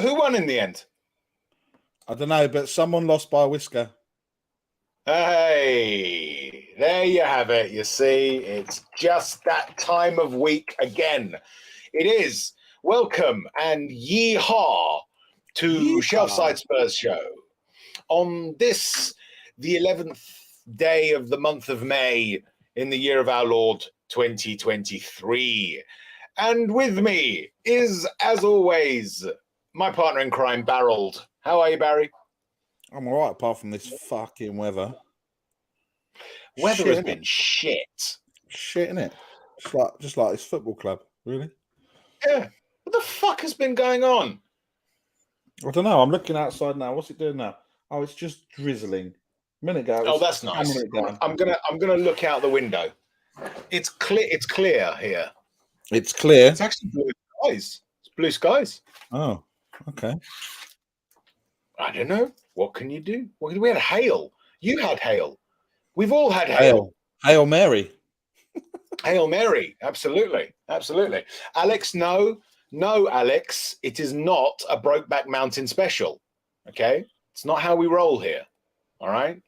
Who won in the end? I don't know, but someone lost by a whisker. Hey, there you have it. You see, it's just that time of week again. It is. Welcome and yeehaw to Shelfside Spurs Show. On this, the 11th day of the month of May in the year of our Lord 2023. And with me is, as always, my partner in crime, Barreled. How are you, Barry? I'm all right, apart from this fucking weather. Weather has been shit. Shit, innit? Just like this football club, really. Yeah. What the fuck has been going on? I don't know. I'm looking outside now. What's it doing now? Oh, it's just drizzling. A minute ago. Oh, that's nice. I'm gonna look out the window. It's clear. It's clear here. It's clear. It's actually blue skies. It's blue skies. Oh, okay. I don't know. What can you do? We had hail. You had hail. We've all had hail. Hail Mary. Hail Mary. Absolutely. Absolutely. Alex, no, Alex. It is not a Brokeback Mountain special. Okay? It's not how we roll here. All right?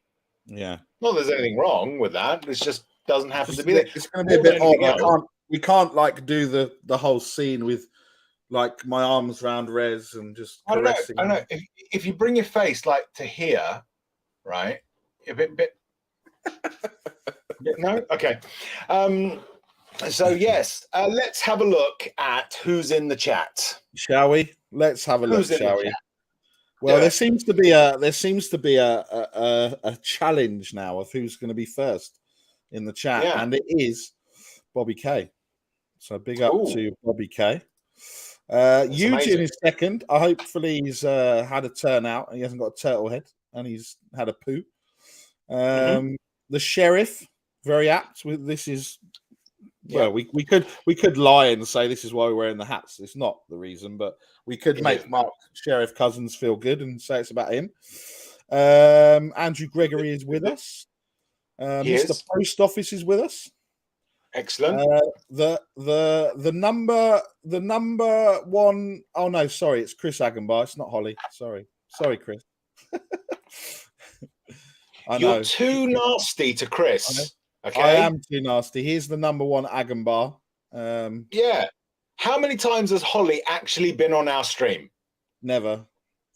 Yeah. Not that there's anything wrong with that. It just doesn't happen to be there. It's going to be a bit odd. We can't like do the whole scene with like my arms round Rez and just caressing. I don't know. If you bring your face like to here, right? A bit. No? Okay. So yes, let's have a look at who's in the chat. Shall we? Let's have a look, shall we? Well, there seems to be a challenge now of who's going to be first in the chat, and it is Bobby K. So big up to Bobby K. Eugene amazing. Is second. Hopefully he's had a turnout and he hasn't got a turtle head and he's had a poo. The sheriff, very apt with this is well, we could lie and say this is why we're wearing the hats. It's not the reason, but we could make Mark Sheriff Cousins feel good and say it's about him. Andrew Gregory is with us. Mr. Post Office is with us. Excellent. The number one. Oh no, sorry, it's Chris Agenbar. It's not Holly. Sorry, Chris. You're too nasty to Chris. Okay, I am too nasty. Here's the number one Agenbar. Yeah. How many times has Holly actually been on our stream? Never.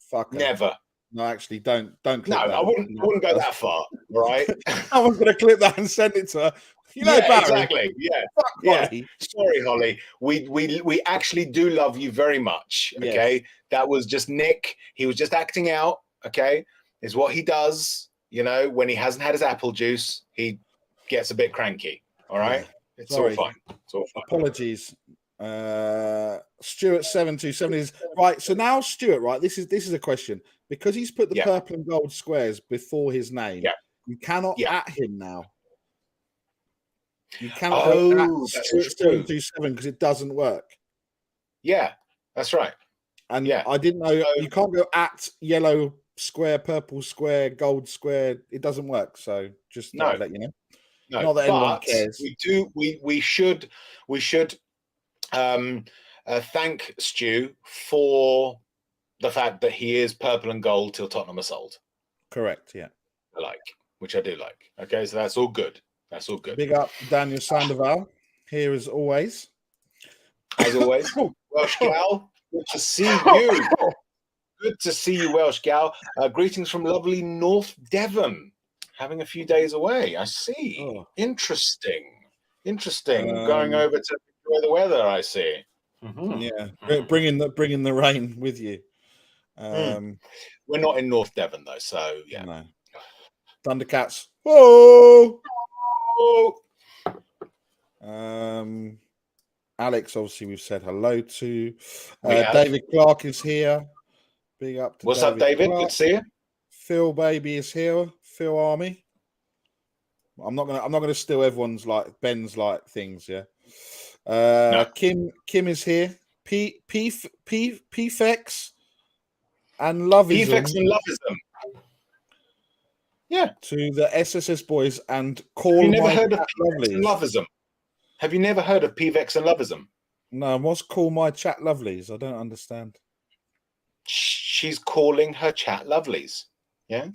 Fuck. Never. No, actually, don't clip that. I wouldn't go that far, right? I was going to clip that and send it to her. You know, Barry. Exactly. Yeah. Holly. Sorry, Holly. We actually do love you very much. Okay. Yes. That was just Nick. He was just acting out. Okay. Is what he does. You know, when he hasn't had his apple juice, he gets a bit cranky. All right. Yeah. It's all fine. Apologies. Stuart 727 is right. So now Stuart, right? This is a question because he's put the purple and gold squares before his name. Yeah. You cannot at him now. You cannot at Stuart 727 because it doesn't work. Yeah, that's right. And I didn't know you can't go at yellow square, purple square, gold square. It doesn't work. So just let you know. No, not that anyone cares. We should thank Stu for the fact that he is purple and gold till Tottenham are sold. Correct. Yeah. Which I do like. Okay, so that's all good. That's all good. Big up Daniel Sandoval here as always. As always, Welsh Gal. Good to see you. Good to see you, Welsh Gal. Greetings from lovely North Devon. Having a few days away. I see. Oh. Interesting. Going over to enjoy the weather. I see. Yeah, bringing the rain with you. We're not in North Devon though, so yeah. No. Thundercats. Oh. Alex, obviously, we've said hello to. David Clark is here. Big up to What's up, David? Clark. Good to see you. Phil Baby is here. Phil Army. I'm not gonna steal everyone's Ben's things. Yeah. No. Kim is here. Pfex and Lovism. Pfex and Lovism. Yeah. To the SSS boys and call. Have you never heard of Pfex and Lovism? Have you never heard of Pfex and Lovism? No. What's call my chat lovelies? I don't understand. she's calling her chat lovelies. Yeah,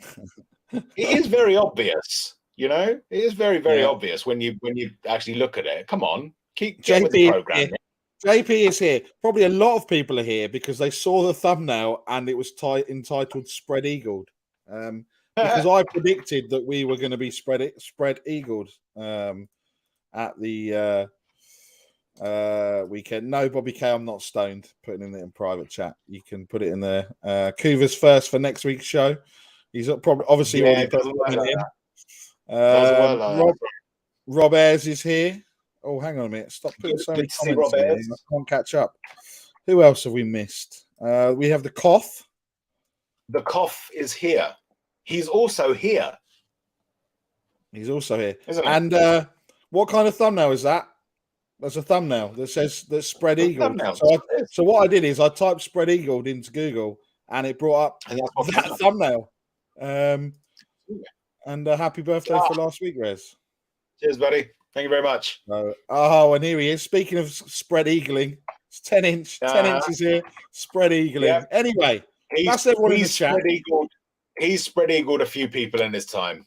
it is very obvious. You know, it is very, very obvious when you actually look at it. Come on, keep get with the program. JP is here. Probably a lot of people are here because they saw the thumbnail and it was entitled "Spread Eagled." Because I predicted that we were going to be spread eagled at the weekend. No, Bobby K, I'm not stoned. Putting it in private chat. You can put it in there. Kuva's first for next week's show. He's probably obviously already doesn't work like that. Rob Ayres is here. Oh, hang on a minute. Stop putting so many comments in. I can't catch up. Who else have we missed? We have the cough. The cough is here. He's also here. He's also here. Isn't he? And what kind of thumbnail is that? That's a thumbnail that says that spread eagled. So what I did is I typed spread eagled into Google and it brought up that thumbnail. And happy birthday for last week, Rez. Cheers, buddy. Thank you very much. And here he is. Speaking of spread eagling, it's 10 inches here. Spread eagling. Yep. Anyway, that's everyone in the chat. He's spread eagled a few people in his time.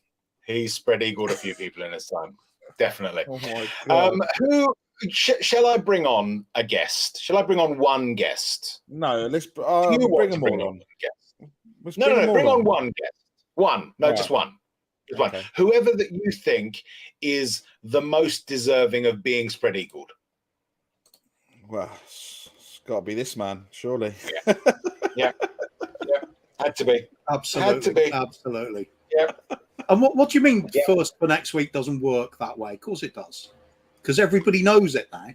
Definitely. Oh my God. Shall I bring on a guest? Shall I bring on one guest? No, let's bring them all on. No, bring on one guest. One. No, just one. Just one. Whoever that you think is the most deserving of being spread eagled. Well, it's got to be this man, surely. Yeah. Had to be. Absolutely. Had to be. Absolutely. Yeah. And what do you mean first for next week doesn't work that way? Of course it does. Because everybody knows it now.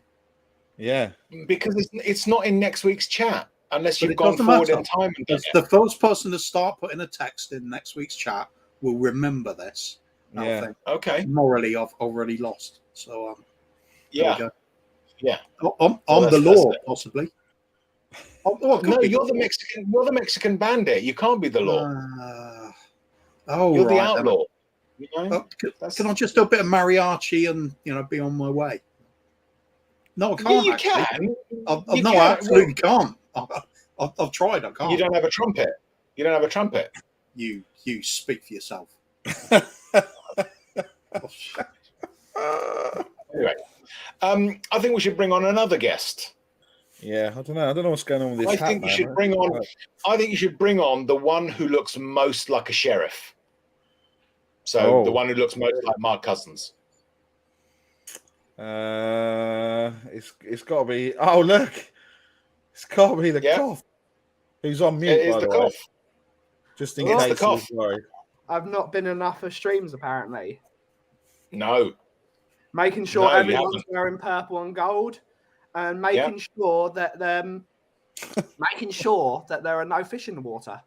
Yeah. Because it's not in next week's chat unless you've gone forward in time. The first person to start putting a text in next week's chat will remember this. Yeah. Okay. Morally, I've already lost. So yeah. I'm the law, possibly. No, you're the Mexican. You're the Mexican bandit. You can't be the law. You're the outlaw. You know? Can I just do a bit of mariachi and be on my way? No, I can't. Yeah, you can. I absolutely can't. I've tried. I can't. You don't have a trumpet. You speak for yourself. Anyway, I think we should bring on another guest. Yeah, I don't know what's going on with this. I think you should bring on the one who looks most like a sheriff. So the one who looks most like Mark Cousins. It's got to be. Oh look, it's got to be the cough. Who's on mute? It is the cough. Just in case. The cough. I've not been enough for streams apparently. No. Making sure everyone's wearing purple and gold, and making sure that there are no fish in the water.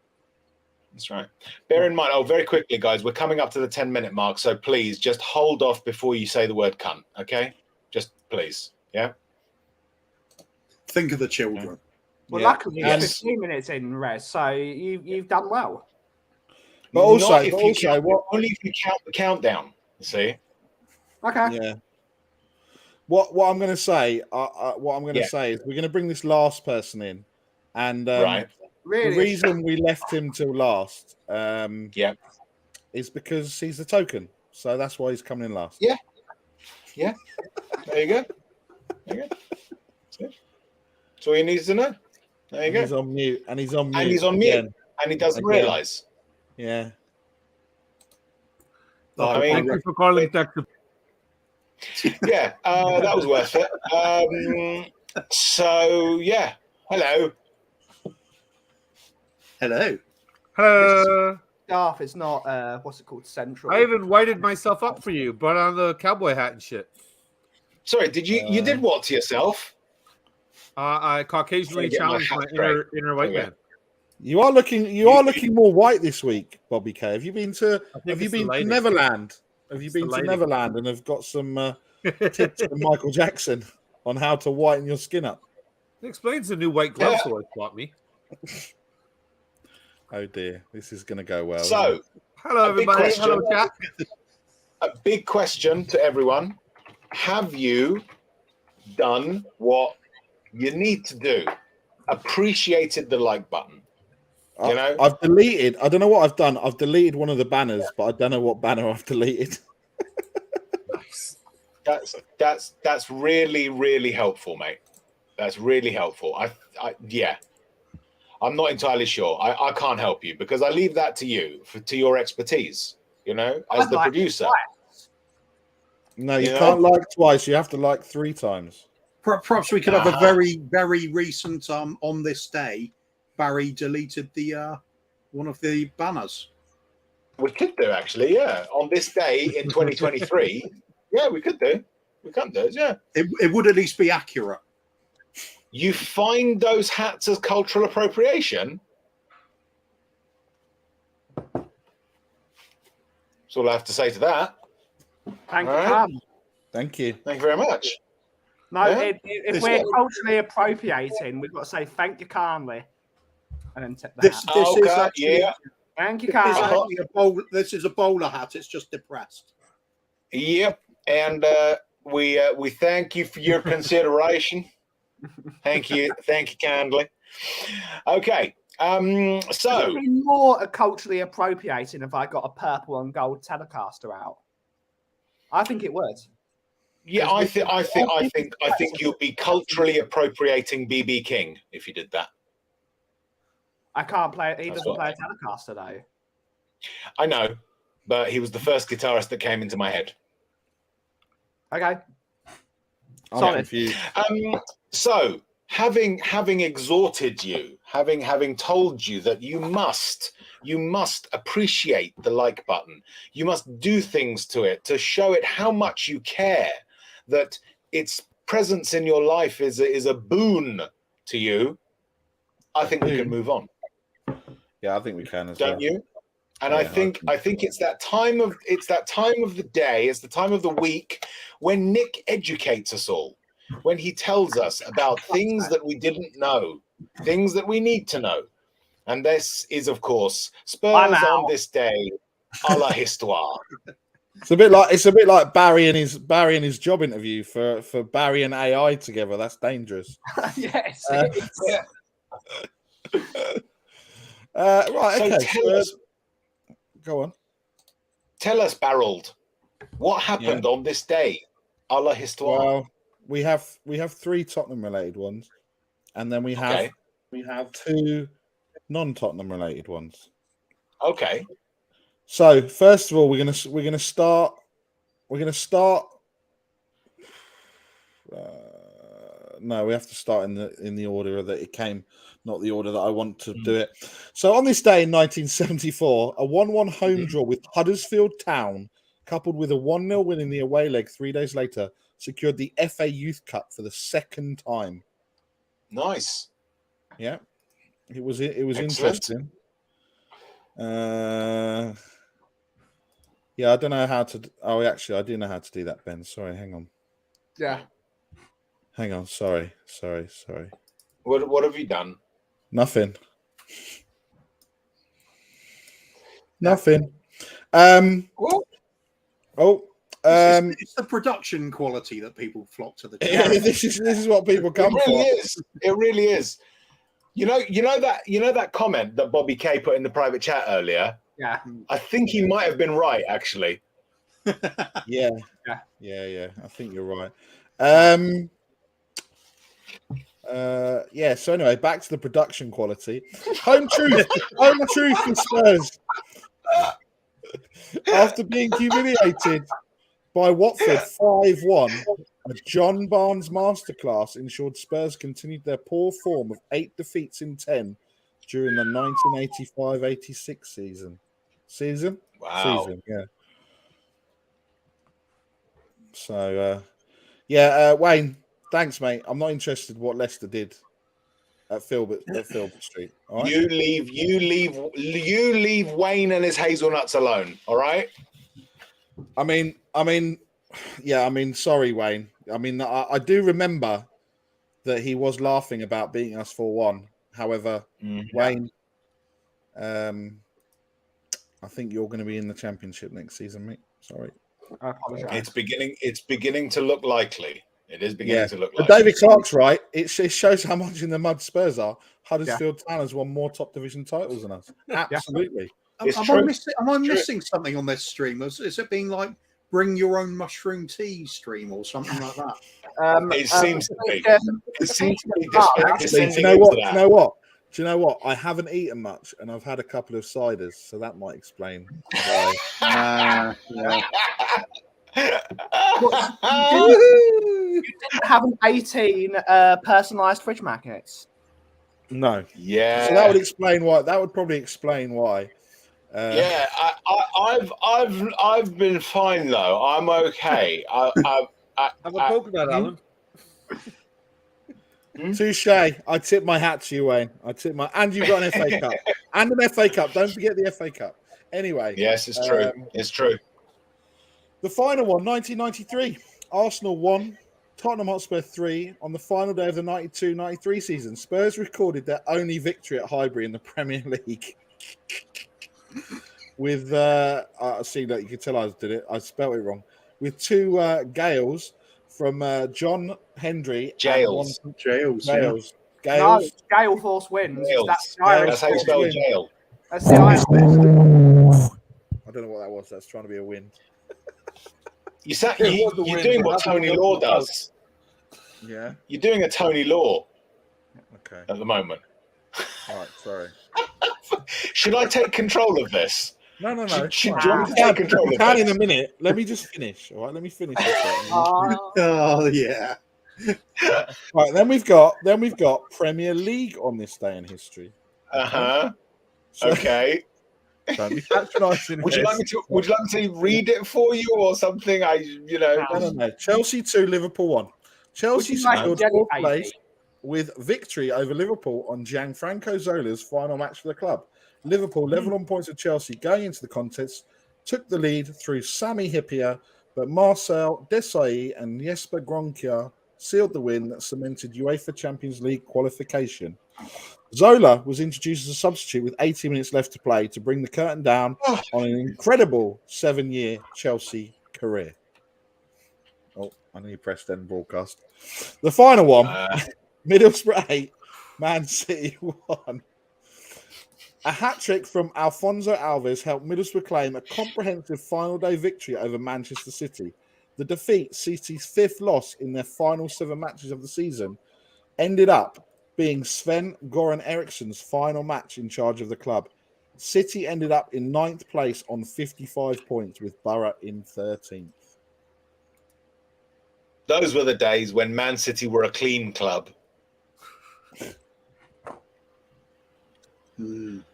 That's right. Bear in mind, very quickly, guys, we're coming up to the 10-minute mark, so please just hold off before you say the word cunt, okay? Just please, yeah? Think of the children. Well, luckily, you're 15 minutes in, Rez, so you've done well. But also, only if you count the countdown, you see? Okay. Yeah. What I'm going to say, say is we're going to bring this last person in, and Really? the reason we left him till last, is because he's the token. So that's why he's coming in last. Yeah. There you go. That's all you need to know. There you go. He's on mute, and he's on mute, and he doesn't realise. Yeah. Thank you for calling Texas. Yeah, that was worth it. So yeah, hello. Garth, it's not what's it called, Central. I even whited myself up for you, but on the cowboy hat and shit. Sorry, did you did what to yourself? I Caucasianly challenged my inner white man. You are looking more white this week, Bobby K. Have you been to Neverland? Have you been to Neverland and have got some tips from Michael Jackson on how to whiten your skin up? It explains the new white gloves always bought me. Oh dear, this is going to go well. So, hello everybody. Hello chat. A big question to everyone: have you done what you need to do? Appreciated the like button. You know, I've deleted. I don't know what I've done. I've deleted one of the banners, but I don't know what banner I've deleted. nice. That's really, really helpful, mate. That's really helpful. Yeah. I'm not entirely sure. I can't help you because I leave that to you, to your expertise. You know, as the producer. No, you can't like twice. You have to like 3 times. Perhaps we could have a very, very recent on this day. Barry deleted the one of the banners. We could do actually, yeah. On this day in 2023, yeah, we could do. We can do it, yeah. It would at least be accurate. You find those hats as cultural appropriation? That's all I have to say to that. Thank you. Thank you. Thank you very much. No, if we're culturally appropriating, we've got to say thank you kindly. And then tip the hat. This is actually, thank you kindly. This is a bowler hat. It's just depressed. Yep. And we thank you for your consideration. Thank you kindly. Okay. So it'd be more culturally appropriating if I got a purple and gold Telecaster out. I think it would. Yeah, I think you'll be culturally appropriating BB King if you did that. I can't play it. He doesn't play a Telecaster though. I know, but he was the first guitarist that came into my head. Okay. Solid. So having exhorted you, having told you that you must appreciate the like button, you must do things to it to show it how much you care, that its presence in your life is a boon to you. I think we can move on. Yeah, I think we can as well. Don't you? And I think it's that time of the day, it's the time of the week when Nick educates us all, when he tells us about things that we didn't know, things that we need to know. And this is, of course, Spurs on this day, a la histoire. It's a bit like Barry and his job interview for Barry and AI together. That's dangerous. Yes. Right. Okay. So go on. Tell us, Barold, what happened on this day, a la histoire? Well, we have 3 Tottenham related ones, and then we have 2 non-Tottenham related ones. Okay. So first of all, we're gonna start. No, we have to start in the order that it came, not the order that I want to do it. So on this day in 1974, a 1-1 home draw with Huddersfield Town, coupled with a 1-0 win in the away leg 3 days later, secured the FA Youth Cup for the 2nd time. Nice. Yeah, it was interesting. Yeah, I don't know how to. Oh, actually, I do know how to do that, Ben. Sorry, hang on. Yeah. Hang on. Sorry. What have you done? Nothing. It's the production quality that people flock to the channel. This is what people come for. It really is. You know that comment that Bobby K put in the private chat earlier? Yeah. I think he might have been right, actually. Yeah. I think you're right. So anyway, back to the production quality. Home truth for Spurs. After being humiliated by Watford 5-1, a John Barnes masterclass ensured Spurs continued their poor form of 8 defeats in 10 during the 1985-86 season. Wow. Yeah. So, Wayne, thanks, mate. I'm not interested what Leicester did at Filbert Street. All right? You leave Wayne and his hazelnuts alone. All right. Sorry, Wayne. I do remember that he was laughing about beating us 4-1. However, Wayne, I think you're going to be in the Championship next season, mate. Sorry. I apologize. It's beginning to look likely. It is beginning to look but like. David Clark's right. It shows how much in the mud Spurs are. Huddersfield Town has won more top division titles than us. Absolutely. Am I missing something on this stream? Is it being like bring your own mushroom tea stream or something like that? It seems to be. It seems to be. Actually, do you know what? Do you know what? I haven't eaten much, and I've had a couple of ciders, so that might explain why. You didn't have an 18 personalised fridge magnets. No. Yeah. So that would explain why. That would probably explain why. Yeah, I've been fine though. I'm okay. Have a coconut, Alan. Touche. I tip my hat to you, Wayne. And you've got an FA Cup and an FA Cup. Don't forget the FA Cup. Anyway. Yes, it's true. It's true. The final one, 1993. Arsenal 1, Tottenham Hotspur 3 on the final day of the 92-93 season. Spurs recorded their only victory at Highbury in the Premier League. With, I see that you can tell I did it. I spelled it wrong. With 2 Gales from John Hendry. Jails. Gale Force wins. Jails. That's That's how you spell jail. That's the Irish. I don't know what that was. That's trying to be a win. You're doing what Tony Law does. Yeah. You're doing a Tony Law. Okay. At the moment. All right. Sorry. Should I take control of this? No. Do you want to take control of this? In a minute. Let me just finish. All right. Let me finish. Oh yeah. Right. Then we've got Premier League on this day in history. So, okay. Don't be patronising. Would you like me to read it for you or something? No. Chelsea 2, Liverpool 1. Chelsea secured 4th place with victory over Liverpool on Gianfranco Zola's final match for the club. Liverpool level on points with Chelsea going into the contest, took the lead through Sami Hyypiä, but Marcel Desailly and Jesper Grønkjær sealed the win that cemented UEFA Champions League qualification. Zola was introduced as a substitute with 80 minutes left to play to bring the curtain down on an incredible 7-year Chelsea career. Oh, I need to press end broadcast. The final one, Middlesbrough 8, Man City 1. A hat-trick from Alfonso Alves helped Middlesbrough claim a comprehensive final day victory over Manchester City. The defeat, City's 5th loss in their final 7 matches of the season, ended up being Sven-Goran Eriksson's final match in charge of the club. City ended up in 9th place on 55 points with Borough in 13th. Those were the days when Man City were a clean club. Is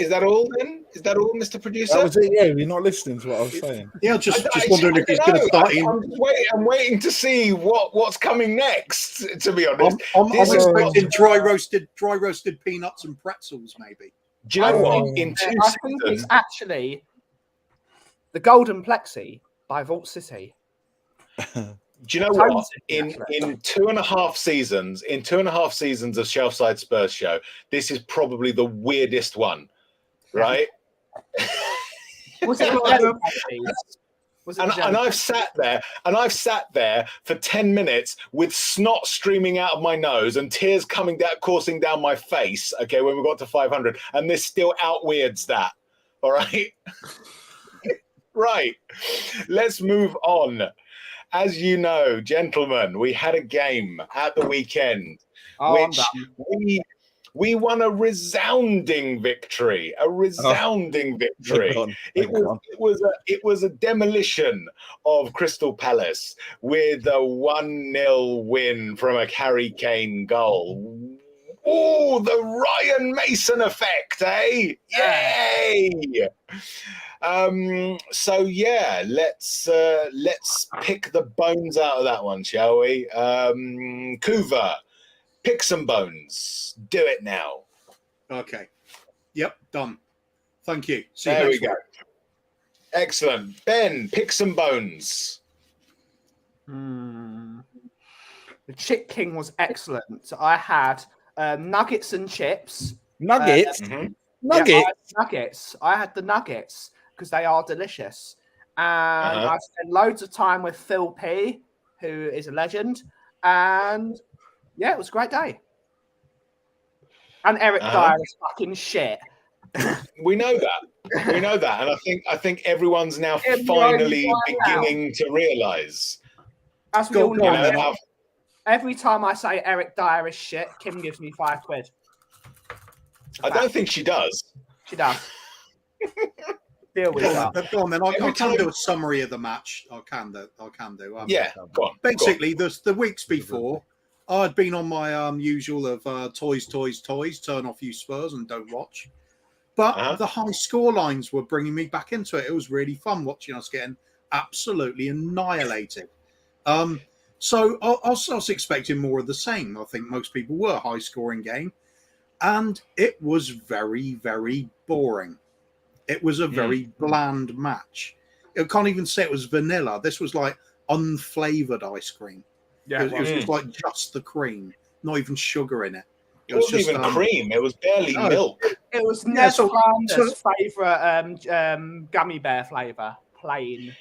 that all then? Is that all, Mr. Producer? That was it, yeah. You're not listening to what I was saying. Yeah, just wondering if he's going to start in. I'm waiting to see what's coming next, to be honest. I'm expecting dry roasted peanuts and pretzels, maybe. Do you know what? I think it's actually The Golden Plexi by Vault City. Do you know what? In 2.5 seasons, of Shelfside Spurs Show, this is probably the weirdest one, right? Was it and I've sat there for 10 minutes with snot streaming out of my nose and tears coursing down my face. Okay, when we got to 500, and this still outweirds that. All right, right. Let's move on. As you know, gentlemen, we had a game at the weekend, which we won a resounding victory. It was a demolition of Crystal Palace with a 1-0 win from a Harry Kane goal. Oh, the Ryan Mason effect, eh? Yay! So yeah, let's pick the bones out of that one, shall we? Kuva, pick some bones. Do it now. Okay. Yep, done. Thank you. See there you we go. Excellent. Ben, pick some bones. The Chip King was excellent. I had nuggets and chips. Nuggets? Nuggets? Yeah, nuggets. I had the nuggets because they are delicious. and I spent loads of time with Phil P, who is a legend, and yeah, it was a great day. And Eric Dyer is fucking shit. We know that. We know that, and I think everyone's now finally beginning to realise. As we all know, every time I say Eric Dyer is shit, Kim gives me £5. I don't think she does. She does. Deal with that. Go on then. I can do a summary of the match. I can do. Yeah, go on. Basically, the weeks before, I'd been on my usual of toys, turn off you Spurs and don't watch. But the high score lines were bringing me back into it. It was really fun watching us getting absolutely annihilated. So I was expecting more of the same. I think most people were high scoring game. And it was very, very boring. It was a very bland match. I can't even say it was vanilla. This was like unflavored ice cream. Yeah, it was just like just the cream, not even sugar in it. It wasn't even cream. It was barely milk. It was Ned Flanders' favourite gummy bear flavour. Plain.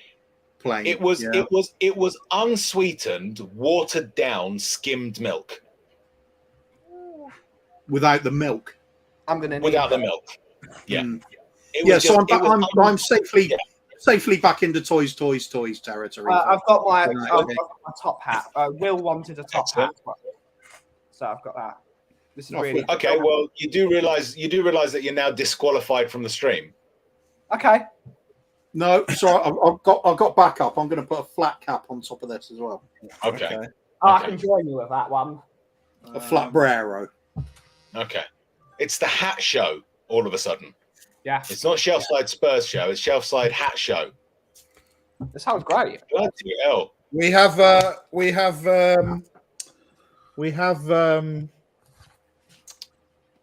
It was unsweetened, watered down, skimmed milk. Without the milk. Without the milk. Yeah. So I'm safely back into toys territory. I've got my top hat. Will wanted a top hat, so I've got that. This is really okay. Well, you do realize that you're now disqualified from the stream. Okay. No, sorry, I've got backup. I'm going to put a flat cap on top of this as well. Okay. I can join you with that one. A flat brero. Okay. It's the hat show all of a sudden. Yeah. It's not Shelfside Spurs show. It's Shelfside Hat show. This sounds great. Bloody hell. We have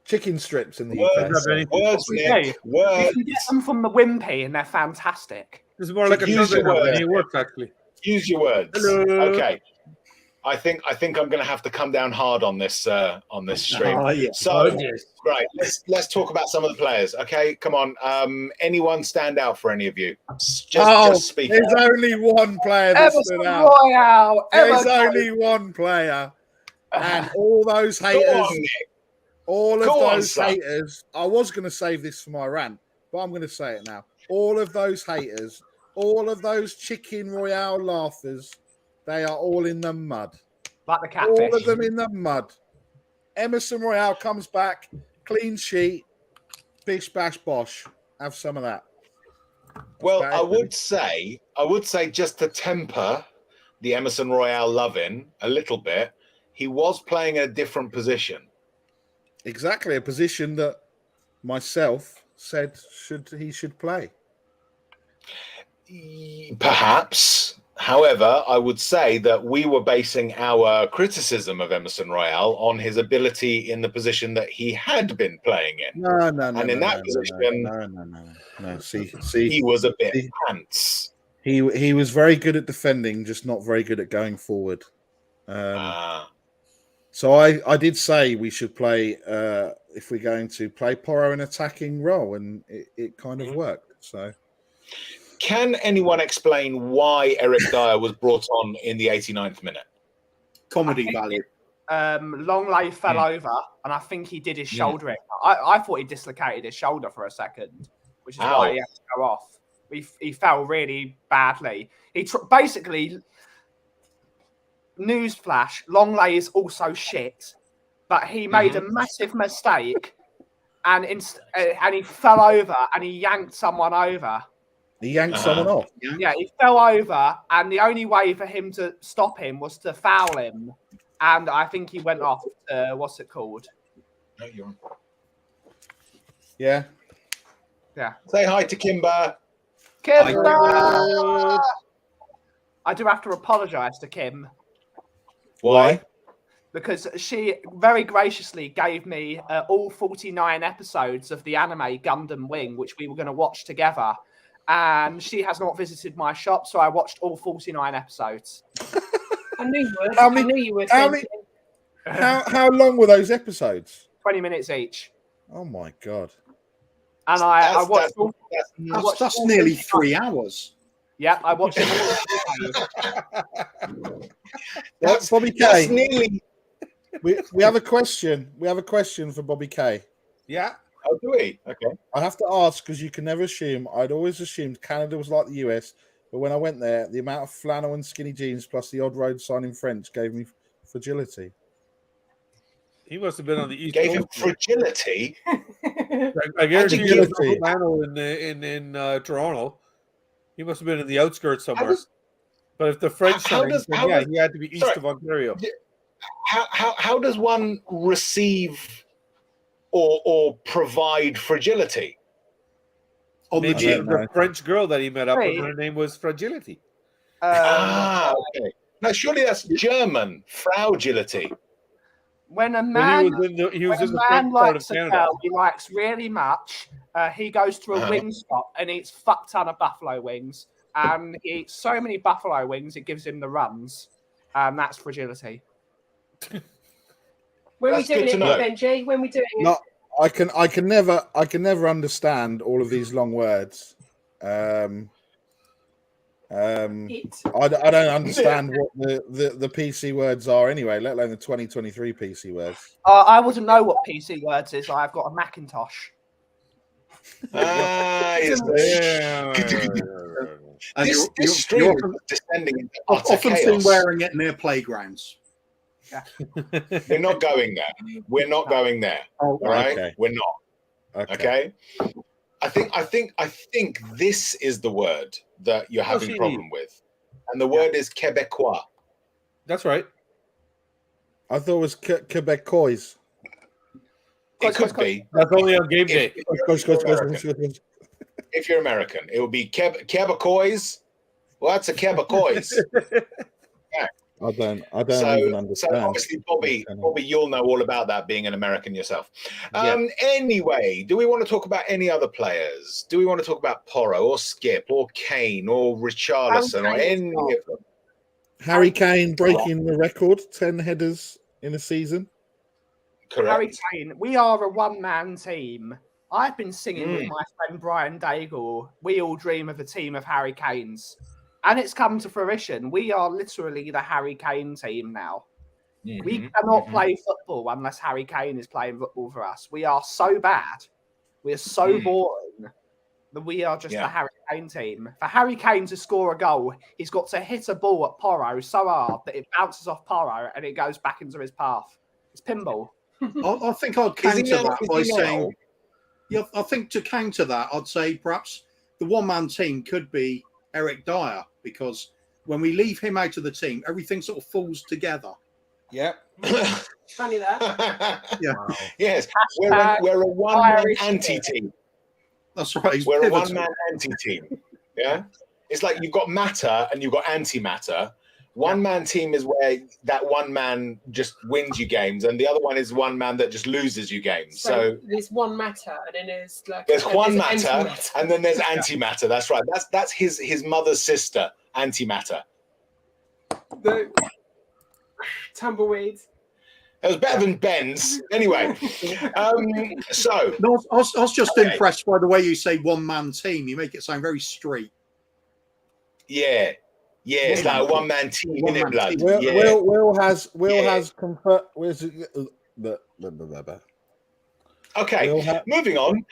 chicken strips in the UK. You can get them from the Wimpy, and they're fantastic. It's more like use your words. It works actually. Use your words. Hello. Okay. I think I'm going to have to come down hard on this stream. So right, let's talk about some of the players. Okay, come on. Anyone stand out for any of you? Just speak. There's only one player that stood out. Royale. There's only one player, and all those haters. Haters. I was going to save this for my rant, but I'm going to say it now. All of those haters, all of those chicken royale laughers. They are all in the mud. Like the catfish. All of them in the mud. Emerson Royale comes back, clean sheet, bish, bash, bosh. Have some of that. Well, I would say just to temper the Emerson Royale loving a little bit, he was playing a different position. Exactly, a position that myself said he should play. Perhaps. However, I would say that we were basing our criticism of Emerson Royale on his ability in the position that he had been playing in. No. And in that position, no. See, he was a bit pants. He was very good at defending, just not very good at going forward. So I did say we should play if we're going to play Porro an attacking role, and it kind of worked. So. Can anyone explain why Eric Dyer was brought on in the 89th minute? Comedy value. Longley fell over, and I think he did his shoulder in. I thought he dislocated his shoulder for a second, which is why he had to go off. He fell really badly. Basically, newsflash, Longley is also shit, but he made a massive mistake, and he fell over, and he yanked someone over. He yanked someone off. Yeah, he fell over, and the only way for him to stop him was to foul him. And I think he went off to, what's it called? No, you're on. Yeah. Say hi to Kimber. Kimber! I do have to apologise to Kim. Why? Because she very graciously gave me all 49 episodes of the anime Gundam Wing, which we were going to watch together. And she has not visited my shop, so I watched all 49 episodes. I knew you would. How long were those episodes? 20 minutes each. Oh my god! And I watched. That's nearly 3 hours. Yep, I watched them all. That's Bobby K. That's nearly. We have a question. We have a question for Bobby K. Yeah. Oh, do we? Okay. I have to ask because you can never assume. I'd always assumed Canada was like the US, but when I went there, the amount of flannel and skinny jeans plus the odd road sign in French gave me fragility. He must have been on the East Gave him Coast. fragility. I guarantee you was flannel in Toronto. He must have been in the outskirts somewhere. But if the French signs, then yeah, he had to be east of Ontario. How does one receive or provide fragility? Maybe the French girl that he met up with, her name was Fragility. Okay. No, surely that's German, fragility. When a man, he was in the French part of Canada. Girl he likes really much, he goes to a wing stop and eats fuck ton of buffalo wings. And he eats so many buffalo wings, it gives him the runs. And that's fragility. When we doing it, Benji? When we doing it? No, I can never understand all of these long words. I don't understand what the PC words are anyway, let alone the 2023 PC words. I wouldn't know what PC words is. I've got a Macintosh. This stream is descending into often seen wearing it near playgrounds. Yeah. We're not going there. We're not going there. All right, okay. We're not. Okay. I think this is the word that you're having a problem with, and the word is Québécois. That's right. I thought it was Québécois. It could be. That's only on game day. If you're American, it would be Québécois. Well, that's a Québécois. Yeah. I don't even understand. So obviously, Bobby, you'll know all about that being an American yourself. Anyway, do we want to talk about any other players? Do we want to talk about Porro or Skip or Kane or Richarlison or any of them? Harry Kane breaking the record, 10 headers in a season. Correct. Harry Kane, we are a one-man team. I've been singing with my friend Brian Daigle. We all dream of a team of Harry Kanes. And it's come to fruition. We are literally the Harry Kane team now. We cannot play football unless Harry Kane is playing football for us. We are so bad. We are so boring that we are just the Harry Kane team. For Harry Kane to score a goal, he's got to hit a ball at Porro so hard that it bounces off Porro and it goes back into his path. It's pinball. I think I'd counter that by saying, I think to counter that, I'd say perhaps the one-man team could be Eric Dyer, because when we leave him out of the team, everything sort of falls together. Yep. Funny that. Yeah. Wow. Yes. We're a one-man anti-team. That's right. We're a one-man anti-team. Yeah. It's like you've got matter and you've got antimatter. One-man team is where that one man just wins you games, and the other one is one man that just loses you games. So there's one matter, and then there's like there's one matter, and then there's antimatter. That's right. That's his mother's sister, antimatter. The tumbleweed. It was better than Ben's. Anyway, so no, I was just impressed by the way you say one-man team. You make it sound very straight. Yeah. Yeah, it's like a one-man team, in it, blood. Will has confirmed. Okay, moving on.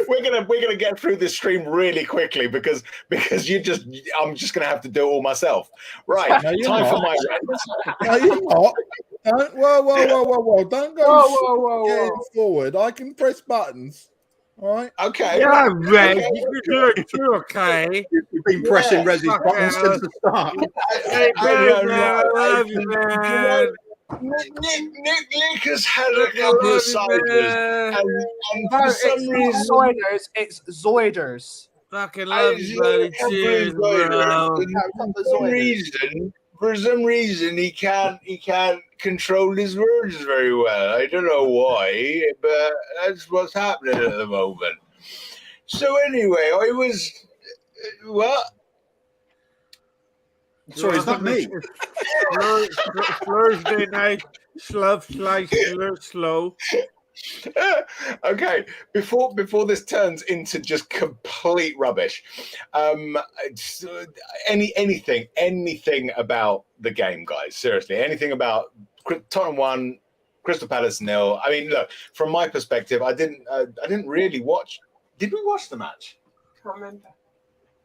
We're gonna get through this stream really quickly because I'm just gonna have to do it all myself. Right, time for my rant. No, you're not. Whoa! Don't go forward. I can press buttons. All right. Okay. Yeah, Reg. You can do it too, okay? You've been pressing Rez's buttons since the start. I love you, man. Nick has had a couple of ciders, and for some reason, Zoiders. It's Zoiders. Fucking love you, buddy. Cheers, bro. For some reason, he can't control his words very well. I don't know why, but that's what's happening at the moment. So anyway, I was what? Sorry, is that me? Thursday night, slow. Okay, before this turns into just complete rubbish, anything about the game, guys? Seriously, anything about Tottenham 1, Crystal Palace 0? I mean, look, from my perspective, I didn't really watch. Did we watch the match? Can't remember.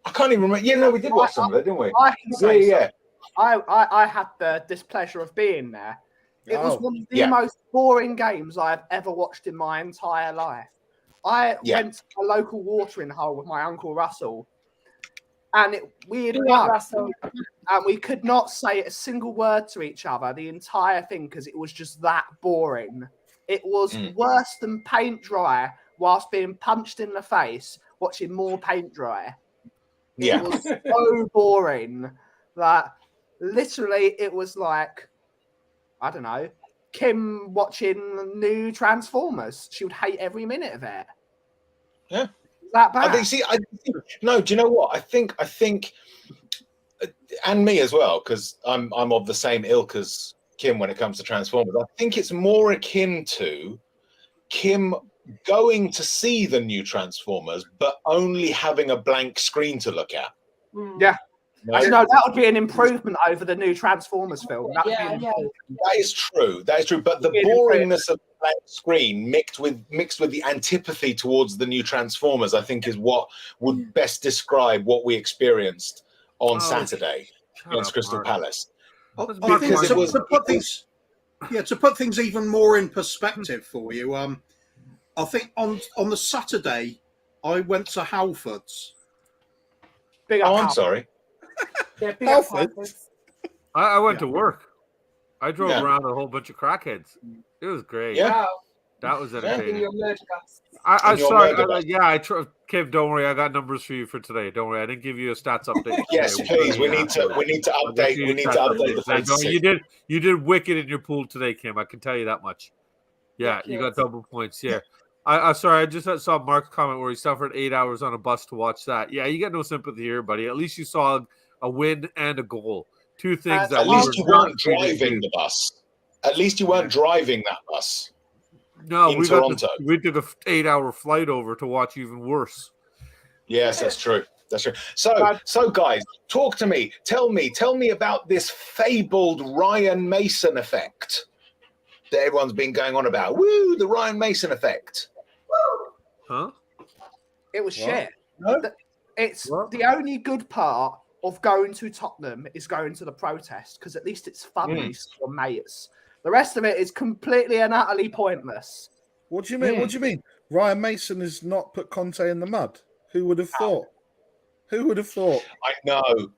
I can't even remember. Yeah, no, we did watch some of it, didn't we? I can say yeah. I had the displeasure of being there. It was one of the most boring games I've ever watched in my entire life. I went to a local watering hole with my Uncle Russell, and we had won, and we could not say a single word to each other the entire thing because it was just that boring. It was worse than paint dry whilst being punched in the face, watching more paint dry. It was so boring that literally it was like, I don't know, Kim watching new Transformers. She would hate every minute of it. Yeah. That bad. No, do you know what? I think, and me as well, because I'm of the same ilk as Kim when it comes to Transformers. I think it's more akin to Kim going to see the new Transformers, but only having a blank screen to look at. Yeah. No, that would be an improvement over the new Transformers film. That would be an improvement. That is true. That is true. But the boringness of the blank screen mixed with the antipathy towards the new Transformers, I think, is what would best describe what we experienced on Saturday against Crystal Palace. To put things even more in perspective for you, I think on the Saturday I went to Halford's. I'm sorry. Yeah, I went to work. I drove around a whole bunch of crackheads. It was great. Yeah. That was entertaining. Your murder bus. I sorry. Kev, don't worry. I got numbers for you for today. Don't worry. I didn't give you a stats update. Yes, please. We need to update. We need to update the fantasy. You did wicked in your pool today, Kim. I can tell you that much. Yeah, you got double points. Yeah. I sorry. I just saw Mark's comment where he suffered 8 hours on a bus to watch that. Yeah, you got no sympathy here, buddy. At least you saw a win and a goal. Two things that at least you weren't driving the bus. At least you weren't driving that bus. No, in Toronto. We took an 8-hour flight over to watch even worse. Yes, that's true. That's true. So guys, talk to me. Tell me about this fabled Ryan Mason effect that everyone's been going on about. Woo, the Ryan Mason effect. Huh? It was shit. No? It's the only good part of going to Tottenham is going to the protest because at least it's funny for mates. The rest of it is completely and utterly pointless. What do you mean? What do you mean? Ryan Mason has not put Conte in the mud. Who would have thought? Who would have thought? I know.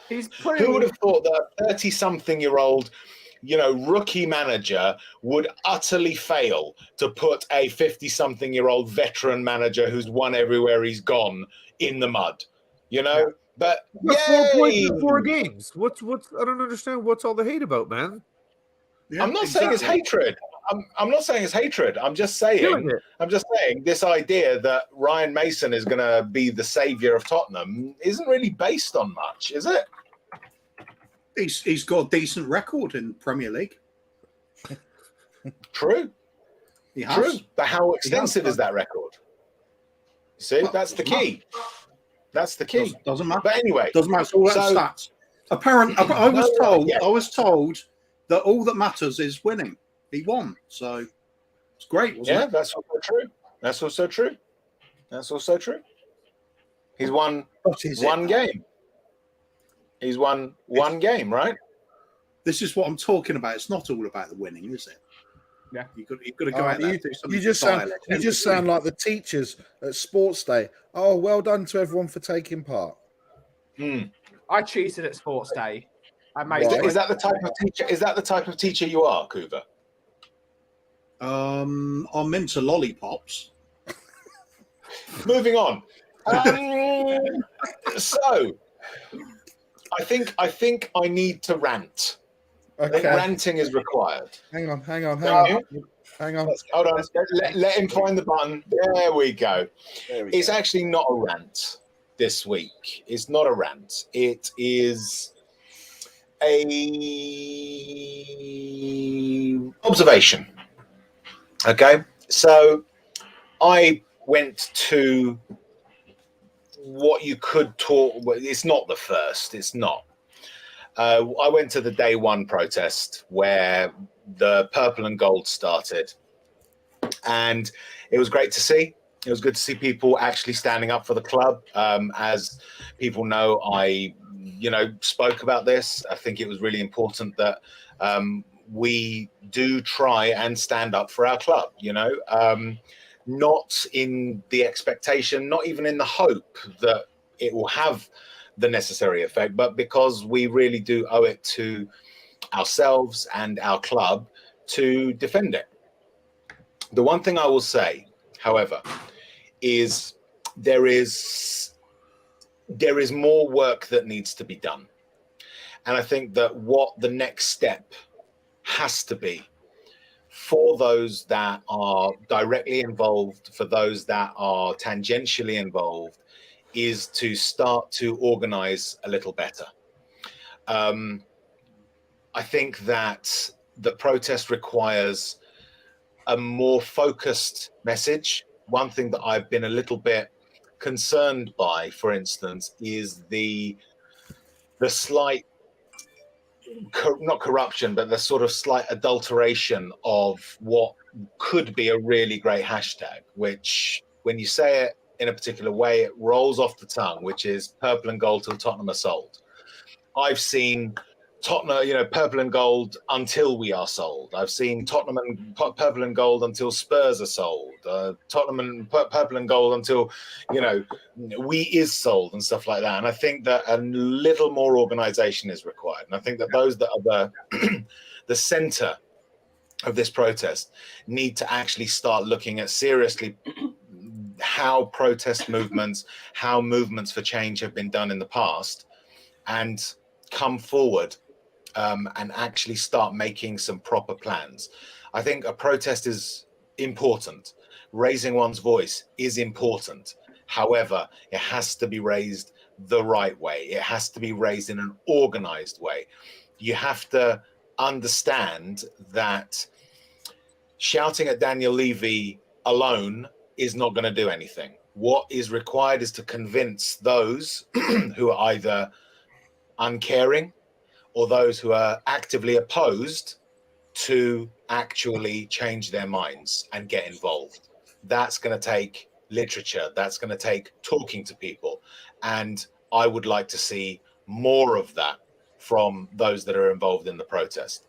Who would have thought that a 30-something-year-old, rookie manager would utterly fail to put a 50-something-year-old veteran manager who's won everywhere he's gone in the mud, But 4 points in 4 games. What's? I don't understand. What's all the hate about, man? Yeah, I'm not saying it's hatred. I'm not saying it's hatred. I'm just saying this idea that Ryan Mason is going to be the savior of Tottenham isn't really based on much, is it? He's got a decent record in Premier League. True. He has. True. But how extensive is that record? See, that's the key. That's the key. Doesn't matter. But anyway, doesn't matter. It's all that stats. Apparently, I was told that all that matters is winning. He won, so it's great, wasn't it? That's also true. That's also true. That's also true. He's won one game. He's won one game, right? This is what I'm talking about. It's not all about the winning, is it? Yeah, you've got to go out there. You just sound like the teachers at Sports Day. Oh, well done to everyone for taking part. I cheated at Sports Day. Is that the type of teacher? Is that the type of teacher you are, Kuva? I'm into lollipops. Moving on. So, I think I need to rant. Okay. Ranting is required. Hang on. Hold on. Let him find the button. There we go. It's actually not a rant this week. It's not a rant. It is a observation. Okay, so I went to what you could talk. Well, it's not the first. It's not. I went to the day one protest where the purple and gold started, and it was great to see. It was good to see people actually standing up for the club. As people know, I, spoke about this. I think it was really important that we do try and stand up for our club. Not in the expectation, not even in the hope that it will have the necessary effect, but because we really do owe it to ourselves and our club to defend it. The one thing I will say, however, is there is more work that needs to be done. And I think that what the next step has to be for those that are directly involved, for those that are tangentially involved, is to start to organize a little better. I think that the protest requires a more focused message. One thing that I've been a little bit concerned by, for instance, is the slight, not corruption, but the sort of slight adulteration of what could be a really great hashtag, which when you say it in a particular way, it rolls off the tongue, which is purple and gold till Tottenham are sold. I've seen Tottenham, purple and gold until we are sold. I've seen Tottenham and purple and gold until Spurs are sold. Tottenham and purple and gold until, we is sold and stuff like that. And I think that a little more organisation is required. And I think that those that are the centre of this protest need to actually start looking at seriously how protest movements, how movements for change have been done in the past, and come forward and actually start making some proper plans. I think a protest is important. Raising one's voice is important. However, it has to be raised the right way. It has to be raised in an organized way. You have to understand that shouting at Daniel Levy alone is not going to do anything. What is required is to convince those who are either uncaring or those who are actively opposed to actually change their minds and get involved. That's going to take literature. That's going to take talking to people. And I would like to see more of that from those that are involved in the protest.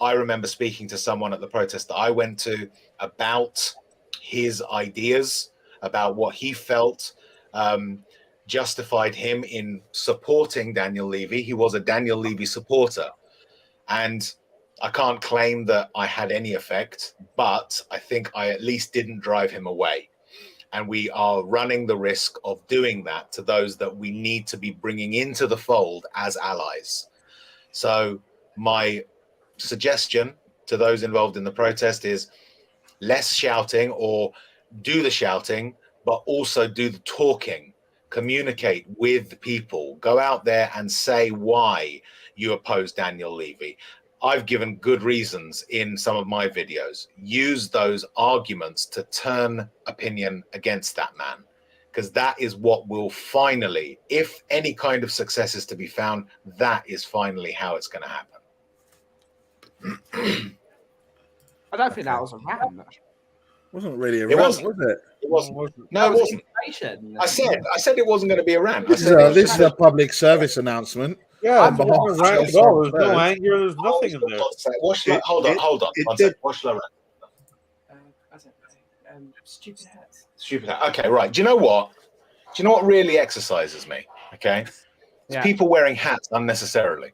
I remember speaking to someone at the protest that I went to about his ideas, about what he felt justified him in supporting Daniel Levy. He was a Daniel Levy supporter. And I can't claim that I had any effect, but I think I at least didn't drive him away. And we are running the risk of doing that to those that we need to be bringing into the fold as allies. So my suggestion to those involved in the protest is less shouting, or do the shouting, but also do the talking. Communicate with people. Go out there and say why you oppose Daniel Levy. I've given good reasons in some of my videos. Use those arguments to turn opinion against that man, because that is what will finally, if any kind of success is to be found, that is finally how it's going to happen. I don't think that was a rant. Wasn't really a rant, was it? It wasn't. No, it wasn't. I said it wasn't going to be a rant. This is a public service announcement. Yeah, on behalf of there's no anger. There's nothing in there. Hold on. What shall I rant? I don't know. Stupid hats. Stupid hat. Okay, right. Do you know what? Really exercises me? Okay, it's people wearing hats unnecessarily.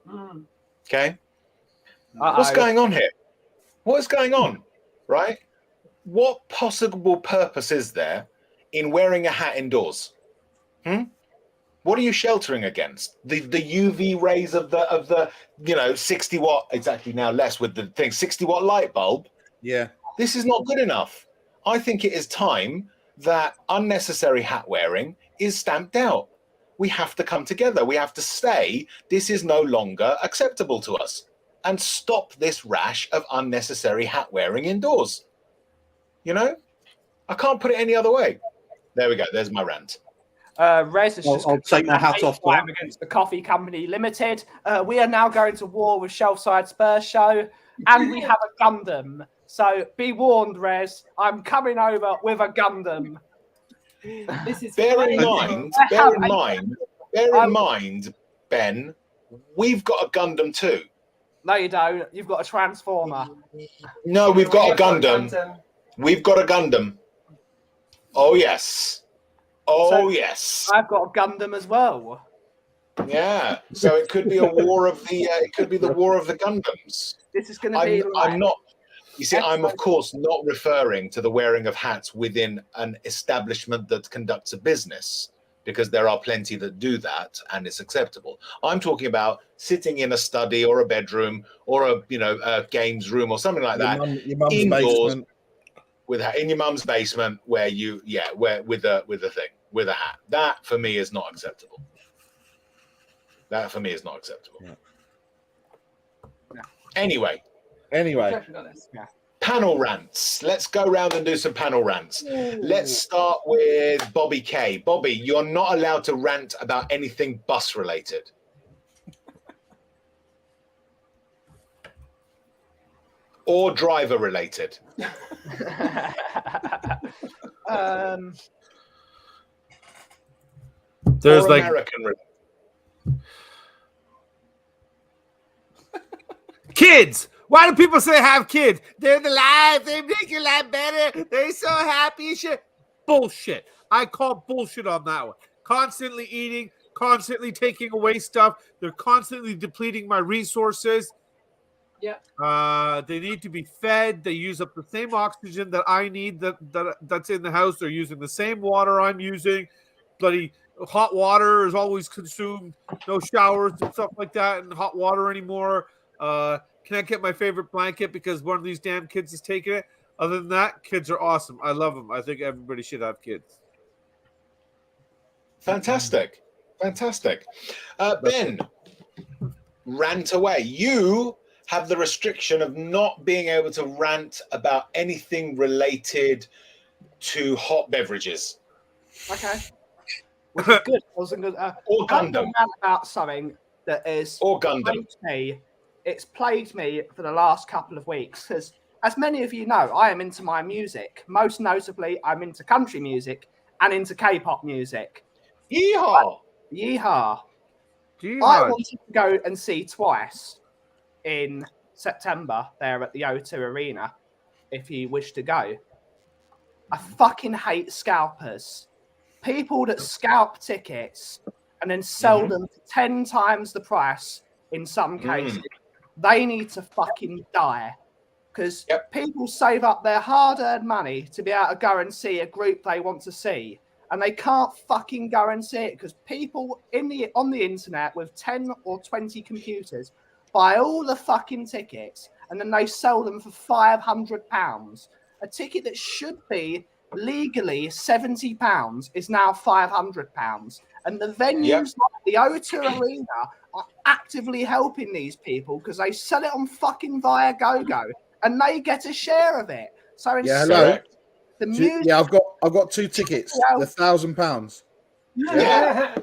Okay, what's going on here? What is going on? Right? What possible purpose is there in wearing a hat indoors? What are you sheltering against? The UV rays of the 60 watt, exactly now less with the thing, 60 watt light bulb? Yeah. This is not good enough. I think it is time that unnecessary hat wearing is stamped out. We have to come together. We have to say this is no longer acceptable to us and stop this rash of unnecessary hat wearing indoors. You know, I can't put it any other way. There we go. There's my rant. Rez is just I'll take my hat off to that. against the Coffee Company Limited. We are now going to war with Shelfside Spurs Show, and we have a Gundam. So be warned, Rez. I'm coming over with a Gundam. This is Bear in mind, Ben, we've got a Gundam too. No, you don't. You've got a Transformer. No, we've got a Gundam. We've got a Gundam. Oh yes. Oh yes. I've got a Gundam as well. Yeah. So it could be a war of the. It could be the war of the Gundams. This is going to be. I'm not. You see, I'm of course not referring to the wearing of hats within an establishment that conducts a business, because there are plenty that do that and it's acceptable. I'm talking about sitting in a study or a bedroom or a games room or something like that. Your mum's basement. In your mum's basement, where with a hat. That for me is not acceptable. Yeah. Anyway. Yeah. Panel rants. Let's go around and do some panel rants. Ooh. Let's start with Bobby K. Bobby, you're not allowed to rant about anything bus related. Or driver related. There's or like American related. Kids. Why do people say have kids? They're the life. They make your life better. They're so happy and shit. Bullshit. I call bullshit on that one. Constantly eating, constantly taking away stuff. They're constantly depleting my resources. Yeah. They need to be fed. They use up the same oxygen that I need that's in the house. They're using the same water I'm using. Bloody hot water is always consumed. No showers and stuff like that and hot water anymore. Can't get my favorite blanket because one of these damn kids is taking it. Other than that, kids are awesome. I love them. I think everybody should have kids. Fantastic. Ben, rant away. You have the restriction of not being able to rant about anything related to hot beverages. Okay. Which is good. I wasn't good. Or Gundam. About something that is. Or Gundam. It's plagued me for the last couple of weeks because, as many of you know, I am into my music. Most notably, I'm into country music and into K-pop music. Yeehaw! Yeehaw! I wanted to go and see Twice in September there at the O2 Arena, if you wish to go. I fucking hate scalpers. People that scalp tickets and then sell them for 10 times the price in some cases. They need to fucking die because people save up their hard-earned money to be able to go and see a group they want to see, and they can't fucking go and see it because people on the internet with 10 or 20 computers buy all the fucking tickets and then they sell them for £500. A ticket that should be legally £70 is now £500, and the venues like the O2 Arena are actively helping these people because they sell it on fucking Viagogo and they get a share of it. So hello. The music, I've got 2 tickets. They're £1,000. Yeah.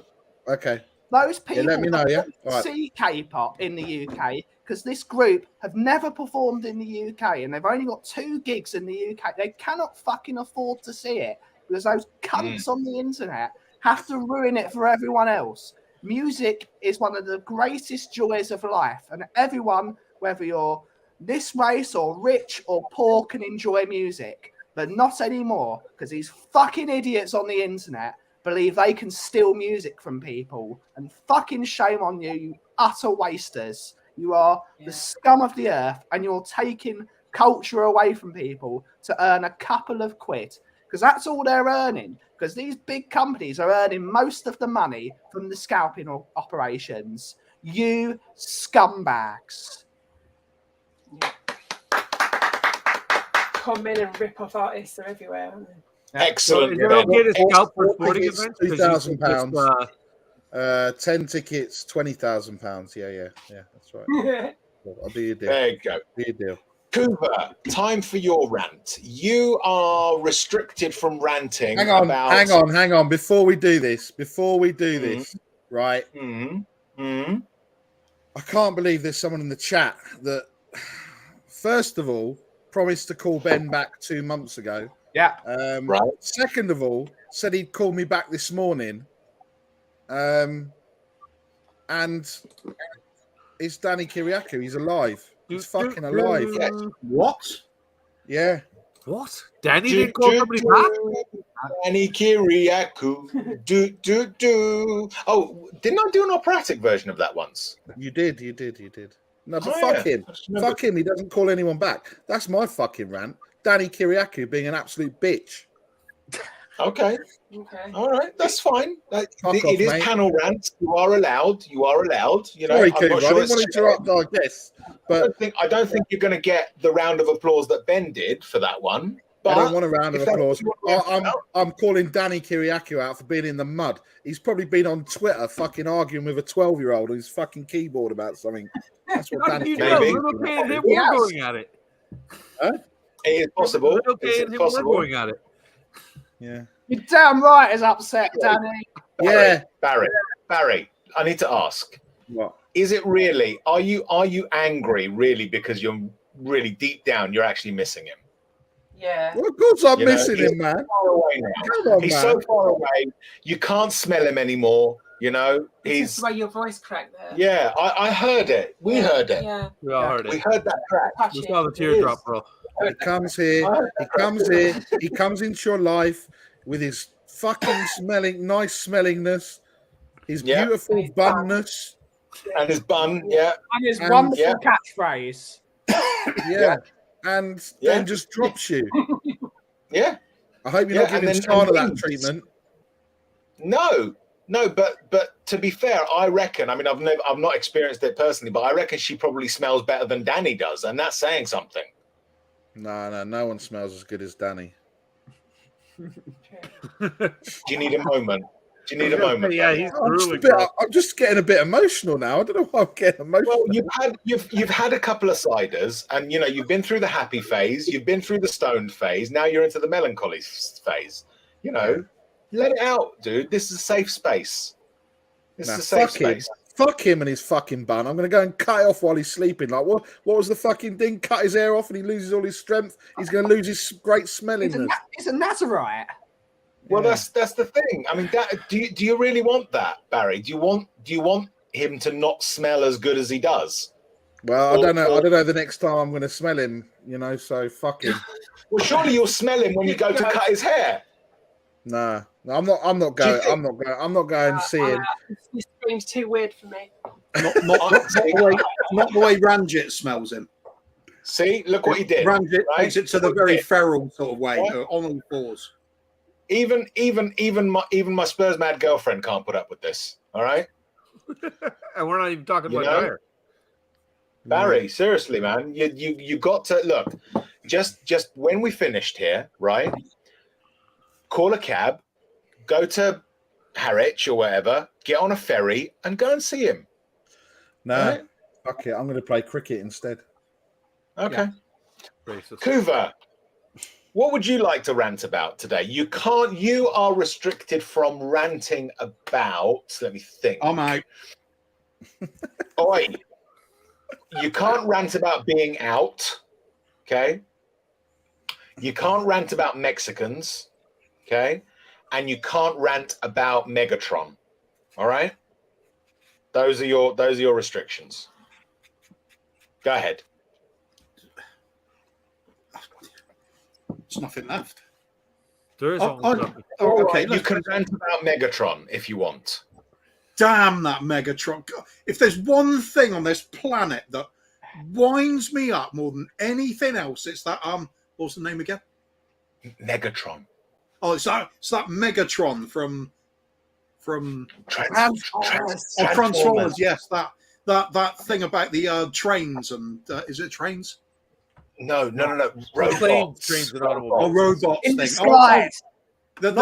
Okay. Those people let me know. see K-pop in the UK because this group have never performed in the UK and they've only got 2 gigs in the UK. They cannot fucking afford to see it because those cunts on the internet have to ruin it for everyone else. Music is one of the greatest joys of life, and everyone, whether you're this race or rich or poor, can enjoy music, but not anymore because these fucking idiots on the internet believe they can steal music from people. And fucking shame on you, you utter wasters. You are the scum of the earth, and you're taking culture away from people to earn a couple of quid because that's all they're earning. Because these big companies are earning most of the money from the scalping operations. You scumbags. Con men and rip-off artists are everywhere, aren't they? Excellent. Is it okay to scalp for sporting tickets, events? £2,000. 10 tickets, £20,000. Yeah, that's right. I'll do your deal. There you go. Do your deal. Cooper, time for your rant. You are restricted from ranting. Hang on. Before we do this, right? I can't believe there's someone in the chat that, first of all, promised to call Ben back 2 months ago. Yeah. Right. Second of all, said he'd call me back this morning. And it's Danny Kiriakou. He's alive. He's fucking alive. Yes. What? Yeah. What? Danny didn't call somebody back? Danny Kiriakou. Do. Oh, didn't I do an operatic version of that once? You did. No, but fuck him. Fuck him. He doesn't call anyone back. That's my fucking rant. Danny Kiriakou being an absolute bitch. Okay. All right. That's fine. It is mate. panel rants. You are allowed. You know, Sorry, Cooper, I didn't want to interrupt our guests, but I don't think you're going to get the round of applause that Ben did for that one. But I don't want a round of applause. I'm calling Danny Kiriakou out for being in the mud. He's probably been on Twitter fucking arguing with a 12-year-old on his fucking keyboard about something. That's what Danny Little K and him were going at it. Huh? It is possible. Little K and him were going at it. Yeah. You're damn right is upset, Danny. Barry, I need to ask. What? Is it really? Are you angry really because you're really deep down you're actually missing him? Yeah. Well, of course I'm missing him, man. Far away now. Come on, he's man. so far away. You can't smell him anymore. You know, This is why your voice cracked there. Yeah, I heard it. We heard it. Yeah. We all heard We it. heard that crack. We saw the teardrop, bro. He comes here. He comes into your life with his fucking nice smellingness, his beautiful bunness, and his bun, yeah, and his wonderful catchphrase, and then just drops you. Yeah, I hope you're not giving China that treatment. No, but to be fair, I reckon. I mean, I've not experienced it personally, but I reckon she probably smells better than Danny does, and that's saying something. No one smells as good as Danny. Do you need a moment? Yeah, he's I'm just getting a bit emotional now. I don't know why I'm getting emotional. Well, you've had a couple of ciders, and you've been through the happy phase, you've been through the stoned phase. Now you're into the melancholy phase. Let it out, dude. This is a safe space. This is a safe space. Fuck him and his fucking bun. I'm going to go and cut it off while he's sleeping. Like, what was the fucking thing? Cut his hair off and he loses all his strength. He's going to lose his great smellingness. It's a Nazarite. Well, that's the thing. I mean, do you really want that, Barry? Do you want him to not smell as good as he does? Well, I don't know. I don't know the next time I'm going to smell him, so fuck him. Well, surely you'll smell him when you go to cut his hair. No, I'm not going. I'm not going to see him. This seems too weird for me. Not the way Ranjit smells him. See, look what he did. Ranjit takes it to the very feral sort of way, on all fours. Even my Spurs mad girlfriend can't put up with this. All right, and we're not even talking about fire. Barry, seriously, man, you got to look. Just when we finished here, right? Call a cab, go to Harwich or wherever, get on a ferry, and go and see him. No, right? Fuck it. I'm going to play cricket instead. Okay. Yeah. Kuva, what would you like to rant about today? You are restricted from ranting about. Let me think. I'm out. Oi. You can't rant about being out. Okay. You can't rant about Mexicans. Okay. And you can't rant about Megatron. All right. Those are your restrictions. Go ahead. There's nothing left. There is okay. You can rant about Megatron if you want. Damn that Megatron. If there's one thing on this planet that winds me up more than anything else, it's that what's the name again? Megatron. Oh, it's that Megatron from Transformers. Yes, that thing about the trains and is it trains? No. Robots. Trains and automobiles. Oh, robots In thing. slide. The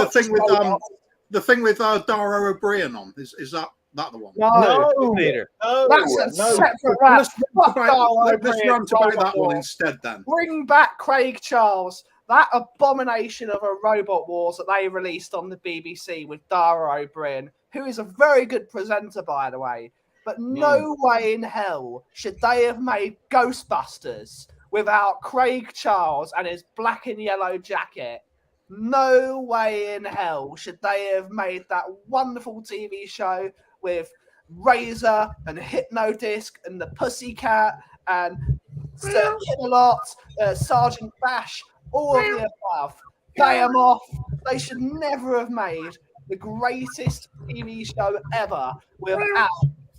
thing with Dara O'Brien on is that That the one. No, Later. that's a separate rant. Let's rant about that one instead then. Bring back Craig Charles. That abomination of a Robot Wars that they released on the BBC with Dara O'Brien, who is a very good presenter, by the way. But no way in hell should they have made Ghostbusters without Craig Charles and his black and yellow jacket. No way in hell should they have made that wonderful TV show with Razor and Hypnodisc and the Pussycat and Sir Killer-Lot, Sergeant Bash, all of the above. Them off. They should never have made the greatest TV show ever without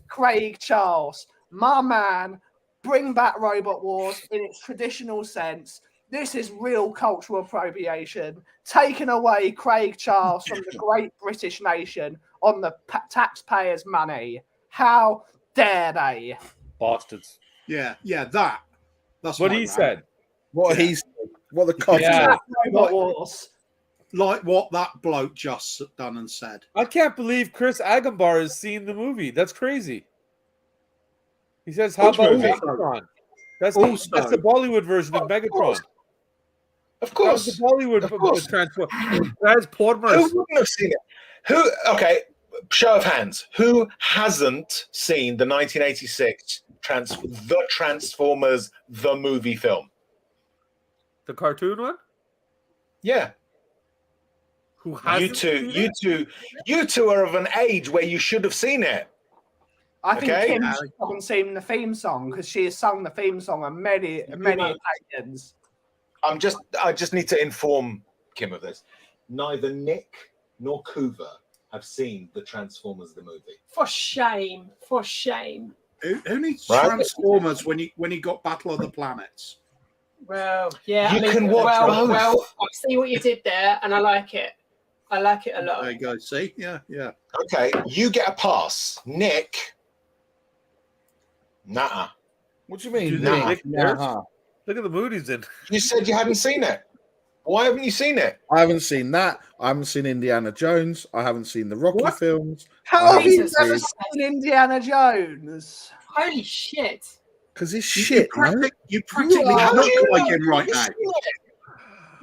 Craig Charles. My man, bring back Robot Wars in its traditional sense. This is real cultural appropriation. Taking away Craig Charles from the great British nation on the taxpayers' money. How dare they? Bastards. Yeah, that's what he said. What he said. What the cops said. Robot Wars. Like what that bloke just done and said. I can't believe Chris Agambar has seen the movie. That's crazy. He says, "How about Megatron?" That's the Bollywood version of Megatron. Of course, that's the Bollywood transfer. That's Portmars. Who wouldn't have seen it? Okay, show of hands. Who hasn't seen the 1986 The Transformers the movie film? The cartoon one? Yeah. Who hasn't you two are of an age where you should have seen it. I think Kim hasn't seen the theme song because she has sung the theme song on many occasions. I just need to inform Kim of this. Neither Nick nor Coover have seen the Transformers the movie. For shame. For shame. Who needs Transformers when you got Battle of the Planets? Well, yeah. You can watch both. Well, I see what you did there, and I like it. I like it a lot. There you go. See? Yeah. Okay, you get a pass. Nick. Nah. What do you mean? Nah. Look at the mood he's in. You said you hadn't seen it. Why haven't you seen it? I haven't seen that. I haven't seen Indiana Jones. I haven't seen the Rocky films. How have you never seen Indiana Jones? Holy shit. Because it's shit, man. You practically have not like him right now.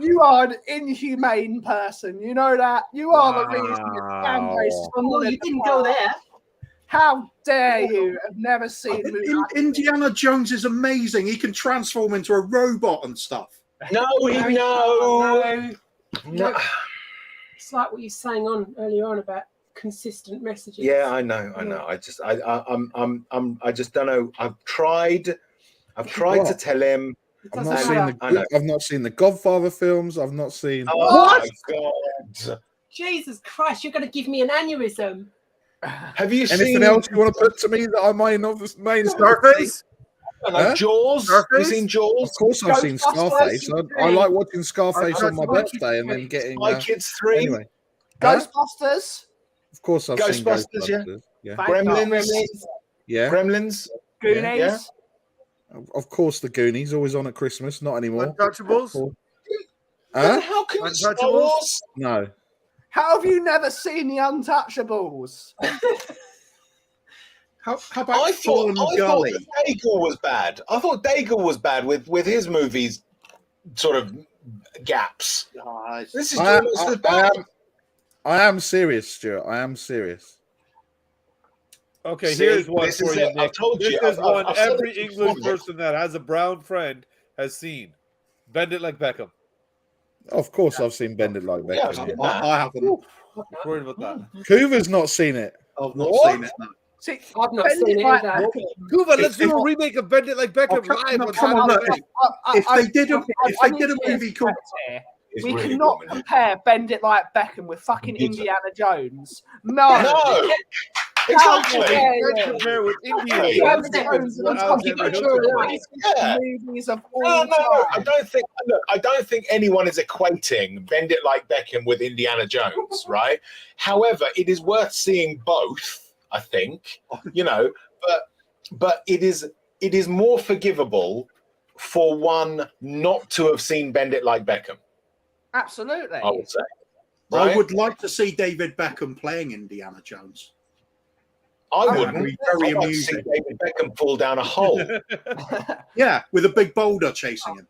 You are an inhumane person. You know that. You are the reason this fan base is you didn't go there. How dare you have never seen Indiana Jones is amazing. He can transform into a robot and stuff. No. It's like what you sang on earlier on about consistent messages. Yeah, I know. I just don't know. I've tried to tell him. I've not seen the Godfather films. I've not seen. Oh my God! Jesus Christ! You're going to give me an aneurysm. Have you anything seen else you want to put to me that I might not have Scarface? Jaws? Have you seen Jaws? Of course, I've seen Scarface. I like watching Scarface on my birthday and then getting. My Kids 3. Anyway, Ghostbusters. Of course, I've seen Ghostbusters. Yeah. Gremlins. Yeah. Gremlins. Goonies. Yeah. Of course, the Goonies always on at Christmas. Not anymore. Untouchables. How can you Star Wars? No. How have you never seen the Untouchables? How about I thought Daigle was bad. I thought Daigle was bad with his movies, sort of gaps. This is almost as bad. I am serious, Stuart. I am serious. Okay, here's one for you, Nick. This is one every English person that has a brown friend has seen. Bend It Like Beckham. Of course, I've seen Bend It Like Beckham. Yeah, I haven't. Worried about that. Coover's not seen it. I've not seen it. No. See, I've not seen it either. Coover, let's do a remake of Bend It Like Beckham live. If they did a movie called... We cannot compare Bend It Like Beckham with fucking Indiana Jones. No. Exactly. Compare with Indiana Jones. Movies of all No. I don't think anyone is equating Bend It Like Beckham with Indiana Jones, right? However, it is worth seeing both, I think. But it is more forgivable for one not to have seen Bend It Like Beckham. Absolutely. I would say. Right? I would like to see David Beckham playing Indiana Jones. I That'd wouldn't. be very I'd like to see amusing. David Beckham fall down a hole. Yeah, with a big boulder chasing him.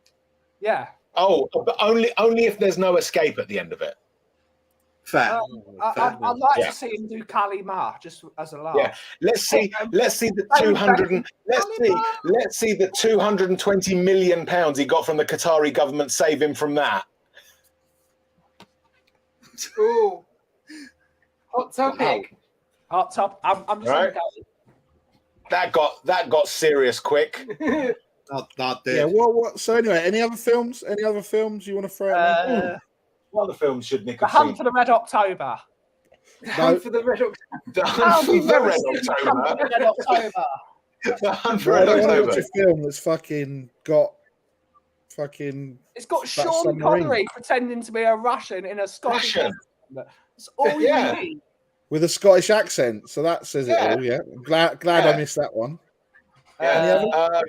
Yeah. Oh, but only if there's no escape at the end of it. Fair. I'd like Yeah. to see him do Kali Ma just as a laugh. Yeah. Let's see the 200 and, let's see the 220 million pounds he got from the Qatari government save him from that. Ooh. Hot topic. Hot top. I'm just Right. gonna go. That got serious quick. That did. Yeah. What? So anyway, any other films? Any other films you want to throw at me? What other films should Nick The have Hunt seen? for the Red October. Hunt for the Red October. The Hunt for the Red October. Red October. The Hunt for I Red don't want to October. watch a film that's fucking got fucking. It's got That Sean submarine. Connery pretending to be a Russian in a Scottish Russian. accent. That's all Yeah. you need. with a Scottish accent, so that says it all. Yeah, glad Yeah. I missed that one.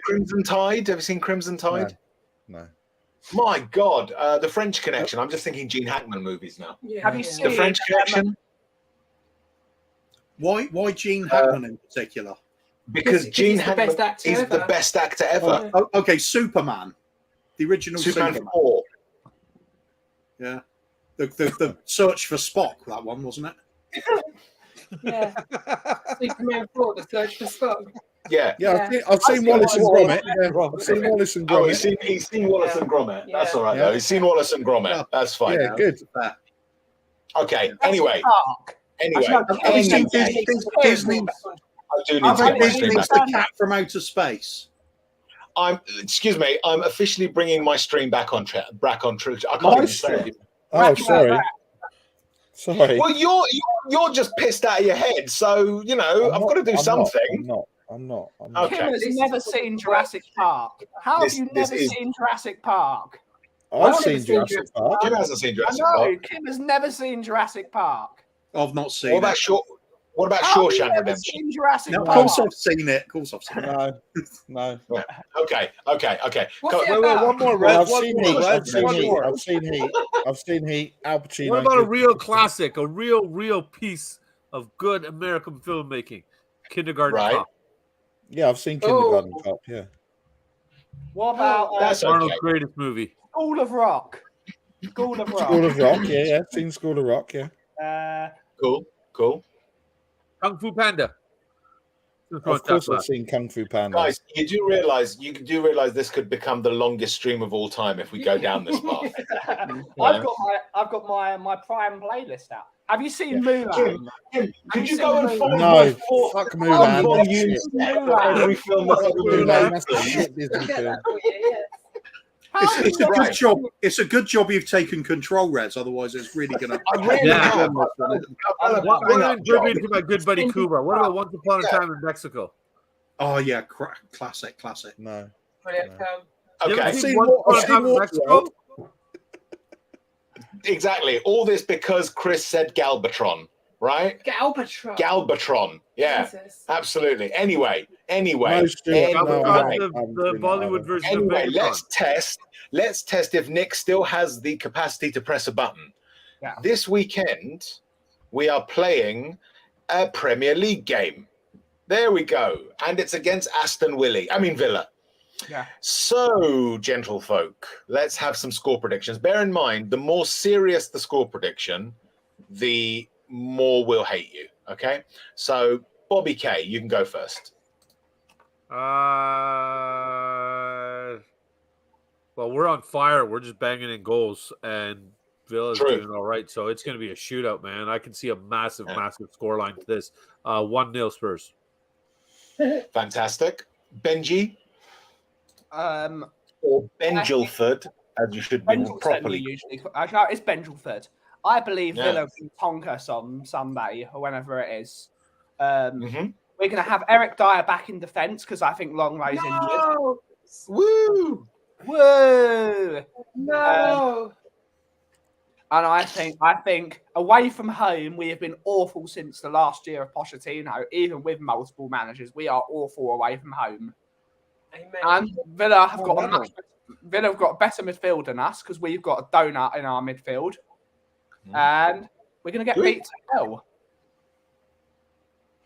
Crimson Tide. Have you seen Crimson Tide? No. My God, The French Connection. I'm just thinking Gene Hackman movies now. Yeah. Have you The seen French Connection, Why Gene Hackman in particular? because He's Gene the Hackman best actor is ever. the best actor ever. Oh, okay, Superman, the original Superman Superman. 4. Yeah, the search for Spock. That one wasn't it? Yeah. Superman 4, The Search for Spock. Yeah. Yeah, I've seen Wallace and Gromit. Yeah, I've seen Wallace and Oh, Gromit. he's seen Wallace and Gromit. Yeah. That's all right, Yeah. though. He's seen Wallace and Gromit. Yeah. That's fine. Yeah, good. Fair. Okay, anyway. Park. Anyway. Have you seen Disney? I do need Have to you get my seen stream back. The Cat from Outer Space? Excuse me, I'm officially bringing my stream back on track. I can't My even say stream? it. Oh, sorry. Sorry. Well, you're just pissed out of your head, so you know I've got to do something. I'm not. Okay. Kim has never seen Jurassic Park. How have you This never is- seen Jurassic Park? I've I've seen never seen Jurassic Park. Kim hasn't seen I Jurassic know, Park. Kim has never seen Jurassic Park. I've not seen What about it. What about How have you Shawshank never Redemption? seen Jurassic No, of Park? course I've seen it. Of course I've seen it. No. Okay. What's it Wait, about? one more, Well, Red. I've One seen more, Heat. Red. I've seen One Heat. more. I've seen Heat. I've seen Heat. Al Pacino. What about a real classic, a real piece of good American filmmaking? Kindergarten Right. Cop. Yeah, I've seen Kindergarten Cop. Yeah. What about That's Arnold's okay. greatest movie. School of Rock? School of Rock. School of Rock. Yeah. Seen School of Rock. Yeah. Cool. Kung Fu Panda. Of course, I've seen Kung Fu Panda. Guys, you do realize this could become the longest stream of all time if we go down this path. I've got my Prime playlist out. Have you seen Mulan? Kim, could you seen go and Mulan? find No, my four fuck Mulan. volume That's shit. set for every film that's ever been Mulan, made? that's a shit Disney film. It's a Right. good job. It's a good job you've taken control, Reds. Otherwise, it's really gonna. I really Yeah. have. What in tribute to my good buddy Cuba? What about Once Upon a Time in Mexico? Oh yeah, classic. No. Brilliant film. You Okay, ever I've seen seen Once Upon a I've Time seen in Mexico? exactly. All this because Chris said Galvatron, right? Galvatron. Galvatron. Yeah, Jesus. absolutely. Anyway. No, Stuart, no, Galvatron's I the haven't the seen it Bollywood either. version Anyway, of Megatron. let's test if Nick still has the capacity to press a button. Yeah. This weekend, we are playing a Premier League game. There we go. And it's against Villa. Yeah. So, gentlefolk, let's have some score predictions. Bear in mind, the more serious the score prediction, the more we'll hate you. Okay? So, Bobby K, you can go first. Well, we're on fire. We're just banging in goals, and Villa's True. doing all right. So it's going to be a shootout, man. I can see a massive scoreline to this. 1-0 Spurs. Fantastic. Benji or Benjilford, as you should be properly. Usually, it's Benjilford. I believe Yeah. Villa can tonk us on Sunday or whenever it is. Mhm. We're going to have Eric Dyer back in defence because I think Longley's injured. No. Woo! Woo! No. And I think away from home, we have been awful since the last year of Pochettino. Even with multiple managers, we are awful away from home. Amen. And Villa have got a better midfield than us because we've got a donut in our midfield, and we're going to get Do we? beat to hell.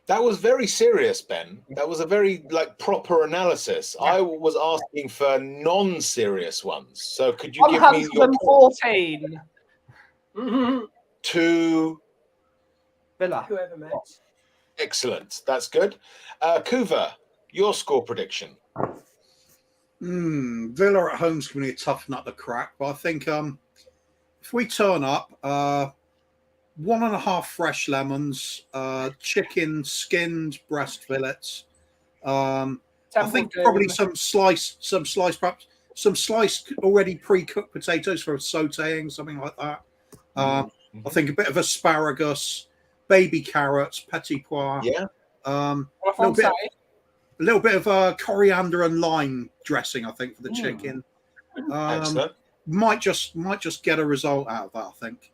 That was very serious, Ben. That was a very proper analysis. I was asking for non-serious ones. So could you give me your 114 to Villa? Whoever met. Excellent. That's good. Kuva, your score prediction. Villa at home's going to be a tough nut to crack, but I think if we turn up, 1.5 fresh lemons, chicken skinned breast fillets. I think probably some sliced already pre-cooked potatoes for sautéing, something like that. I think a bit of asparagus, baby carrots, petit pois. Yeah. A little bit of coriander and lime dressing, I think, for the chicken. Excellent. Might just get a result out of that, I think.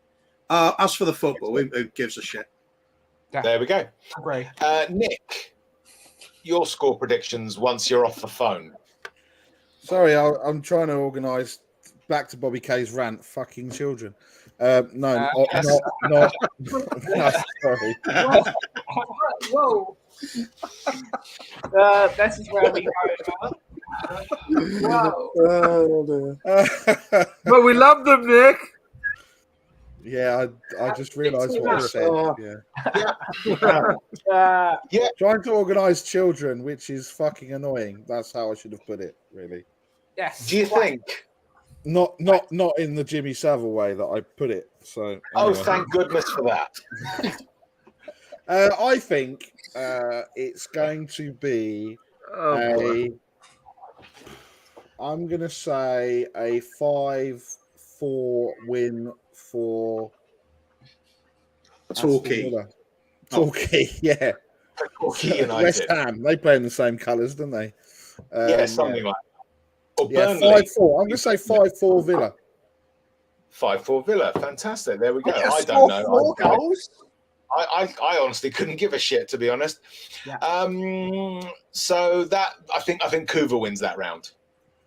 As for the football, who gives a shit? Yeah. There we go. Great. Nick, your score predictions once you're off the phone. Sorry, I'm trying to organise back to Bobby K's rant. Fucking children. No, sorry. Whoa. This is where we go. Wow. Oh, But we love them, Nick. yeah, I just realised what I said. Trying to organise children, which is fucking annoying. That's how I should have put it, really. Yes. Do you think? Not in the Jimmy Savile way that I put it. So. Anyway. Oh, thank goodness for that. I think it's going to be I'm going to say a 5-4 win for Torquay. Yeah. Torquay West United. Ham. They play in the same colours, don't they? Yeah, something like that. Or Yeah, Burnley. 5-4. I'm going to say 5-4 Villa. 5-4 Villa. Fantastic. There we go. Just I don't know. 4 goals. I honestly couldn't give a shit, to be honest. Yeah. So that I think Kuva wins that round.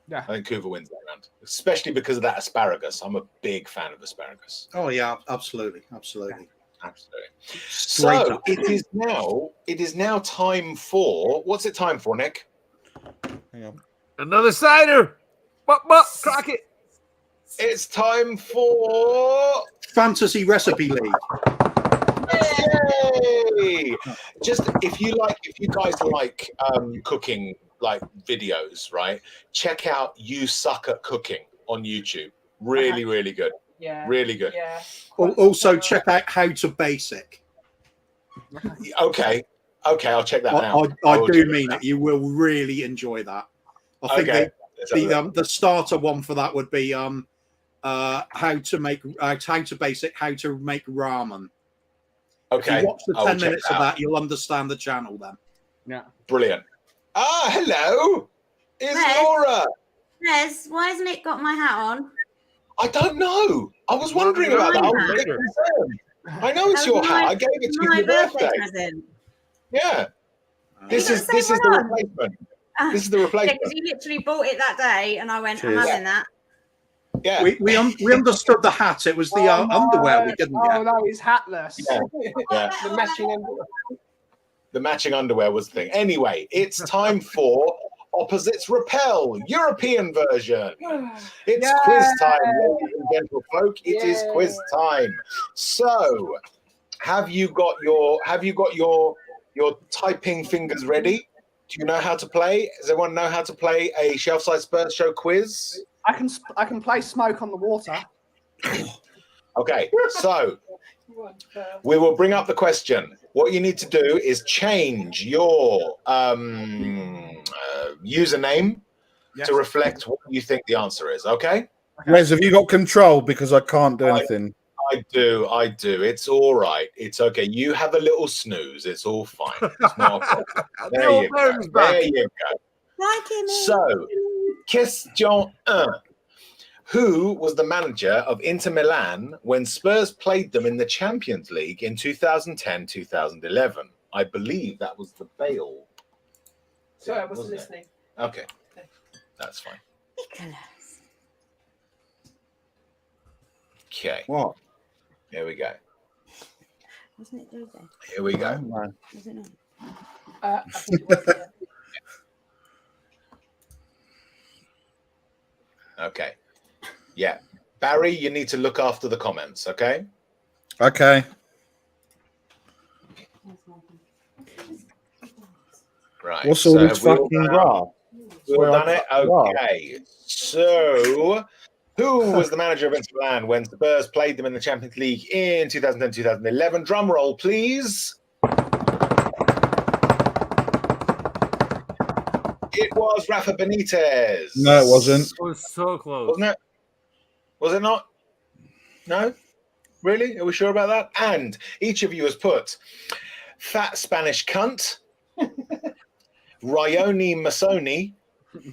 Yeah. I think Kuva wins that round, especially because of that asparagus. I'm a big fan of asparagus. Oh yeah, absolutely. Absolutely. Straight So up. it is now time for what's it time for, Nick? Hang on. Another cider. Crack it. It's time for Fantasy Recipe League. Yay! Just if you guys like cooking videos, right? Check out You Suck at Cooking on YouTube. Really good. Yeah. Really good. Yeah. Also, check out How to Basic. Okay, I'll check that out. I do mean it. You will really enjoy that. I think the starter one for that would be how to make ramen. Okay. If you watch the 10 minutes of that, you'll understand the channel then. Yeah. Brilliant. Hello. It's Laura. Rez, why has Nick got my hat on? I don't know. I was wondering about that. I know it's your hat. I gave it to you for your birthday. Present. Yeah. This is the replacement. This is the replacement. Because you literally bought it that day, and I went, I'm having that. Yeah. We understood the hat. It was the underwear we didn't get. Oh no, he's hatless. Yeah. The matching underwear. The matching underwear was the thing. Anyway, it's time for Opposites Repel, European version. It's quiz time, ladies and gentlefolk. It is quiz time. So, have you got your typing fingers ready? Do you know how to play? Does everyone know how to play a Shelfside Spurs Show quiz? I can play Smoke on the Water. Okay, so we will bring up the question. What you need to do is change your username to reflect what you think the answer is. Okay? Rez, have you got control? Because I can't do anything. I do. It's all right. It's okay. You have a little snooze. It's all fine. It's not a problem. There you go. Like him. So, question 1. Who was the manager of Inter Milan when Spurs played them in the Champions League in 2010-2011? I believe that was the Bale. Sorry, I wasn't listening. Okay. That's fine. Nicholas. Okay. What? Here we go. Wasn't it Tuesday? Here we go. Was it not? I think it was, yeah. Okay. Yeah. Barry, you need to look after the comments, okay? Okay. Right. What's all this have we all fucking done grass? We all done it? Okay. So, who was the manager of Inter Milan when Spurs played them in the Champions League in 2010-2011? Drum roll, please. It was Rafa Benitez. No, it wasn't. It was so close. Wasn't it? Was it not? No? Really? Are we sure about that? And each of you has put fat Spanish cunt, Rioni Masoni.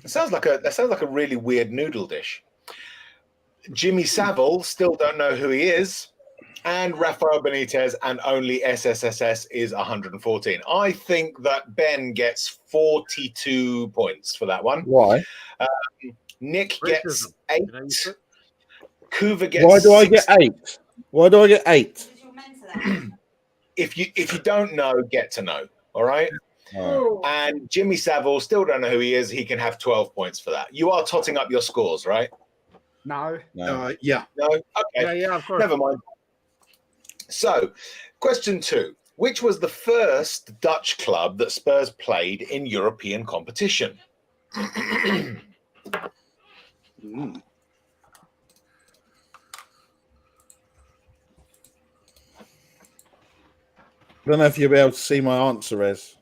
That sounds like a really weird noodle dish. Jimmy Savile, still don't know who he is. And Rafael Benitez, and only SSSS is 114. I think that Ben gets 42 points for that one. Why? Nick Racism. gets 8. Can I use it? Kuva gets Why do I get 16. 8? Why do I get 8? If you don't know, get to know. All right. Oh. And Jimmy Savile, still don't know who he is. He can have 12 points for that. You are totting up your scores, right? No. Yeah. No? Okay. Yeah, of course. Never mind. So, question 2. Which was the first Dutch club that Spurs played in European competition? I don't know if you'll be able to see my answer, Rez.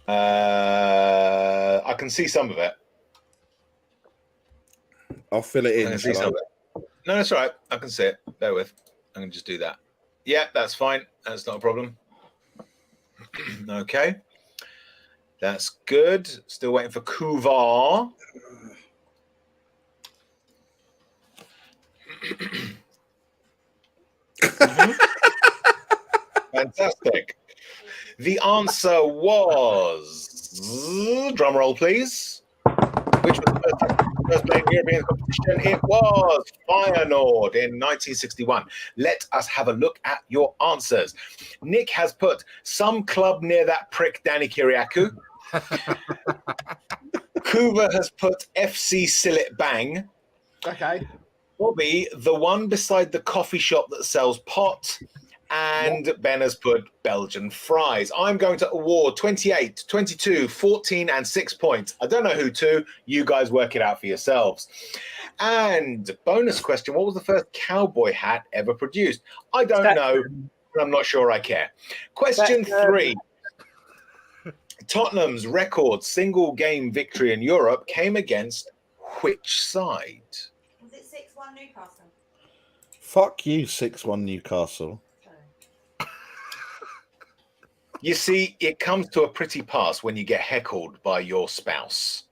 I can see some of it. I'll fill it I in. can see shall I? some of it. No, that's all right. I can see it. Bear with. I can just do that. Yeah, that's fine. That's not a problem. Okay. That's good. Still waiting for Kuvar. Fantastic. The answer was, drum roll, please. Which was the first played European competition? It was Feyenoord in 1961. Let us have a look at your answers. Nick has put some club near that prick Danny Kiriakou. Kuva has put FC Sillet Bang. Okay. Bobby, the one beside the coffee shop that sells pot. And Ben has put Belgian fries. I'm going to award 28, 22, 14, and 6 points. I don't know who to. You guys work it out for yourselves. And bonus question, what was the first cowboy hat ever produced? I don't know, but I'm not sure I care. Question 3. Tottenham's record single game victory in Europe came against which side? Was it 6-1 Newcastle? Fuck you, 6-1 Newcastle. You see, it comes to a pretty pass when you get heckled by your spouse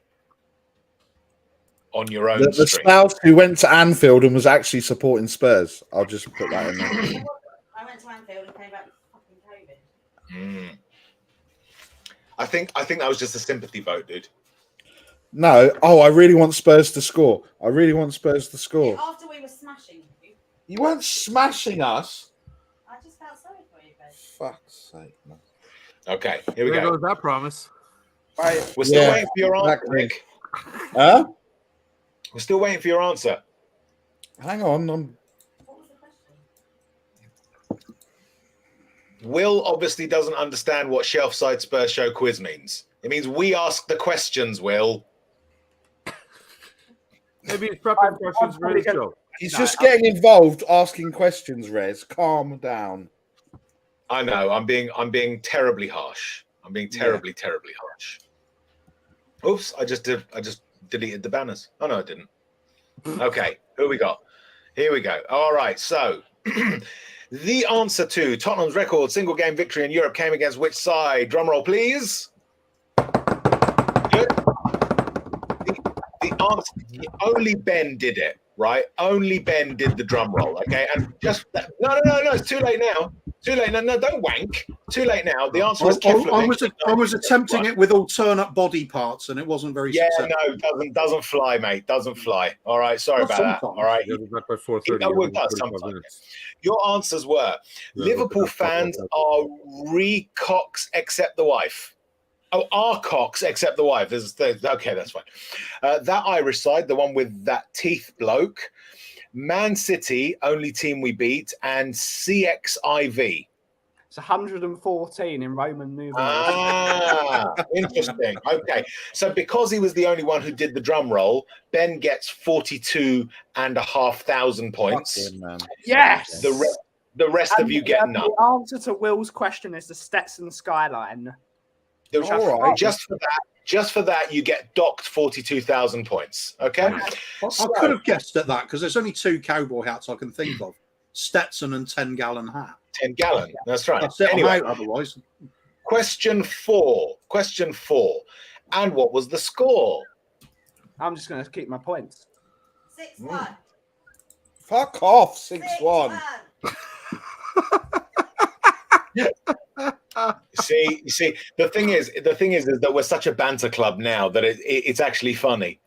on your own The stream. spouse who went to Anfield and was actually supporting Spurs. I'll just put that in there. I went to Anfield and came back with fucking COVID. I think that was just a sympathy vote, dude. No. Oh, I really want Spurs to score. I really want Spurs to score. After we were smashing you, You weren't smashing us. I just felt sorry for you, babe. Fuck's sake, man. Okay, here we There go. goes that promise. We're still waiting for your answer, exactly. Rick. Huh? We're still waiting for your answer. Hang on. What was the question? Will obviously doesn't understand what Shelfside Spurs Show quiz means. It means we ask the questions, Will. Maybe he's prepping questions for his show. He's just getting involved, asking questions, Rez. Calm down. I know. I'm being terribly harsh. I'm being terribly harsh. Oops! I just deleted the banners. Oh no, I didn't. Okay, who we got? Here we go. All right. So the answer to Tottenham's record single game victory in Europe came against which side? Drum roll, please. Good. The answer. Only Ben did it. right? Only Ben did the drum roll, okay? And just no, it's too late now. Too late. No, don't wank. Too late now. The answer was Keflavik. I was attempting it with alternate body parts, and it wasn't very successful. No, doesn't fly, mate. Doesn't fly. All right, sorry about that. All right, Yeah, back by 4:30. It does sometimes. Your answers were Liverpool fans are re-cocks except the wife. Oh, are cocks except the wife. Okay, that's fine. That Irish side, the one with that teeth bloke. Man City, only team we beat, and CXIV. It's 114 in Roman numerals. Ah, interesting. Okay, so because he was the only one who did the drum roll, Ben gets 42,500 points. Yes. The rest of you get none. The answer to Will's question is the Stetson skyline. All right. Just for that, you get docked 42,000 points. Okay. I could have guessed at that because there's only 2 cowboy hats I can think of: Stetson and 10-gallon hat. 10 gallon. That's right. That's it. Anyway, Otherwise. Question four. And what was the score? I'm just going to keep my points. 6-1. Fuck off, 6-1. You see, the thing is that we're such a banter club now that it's actually funny.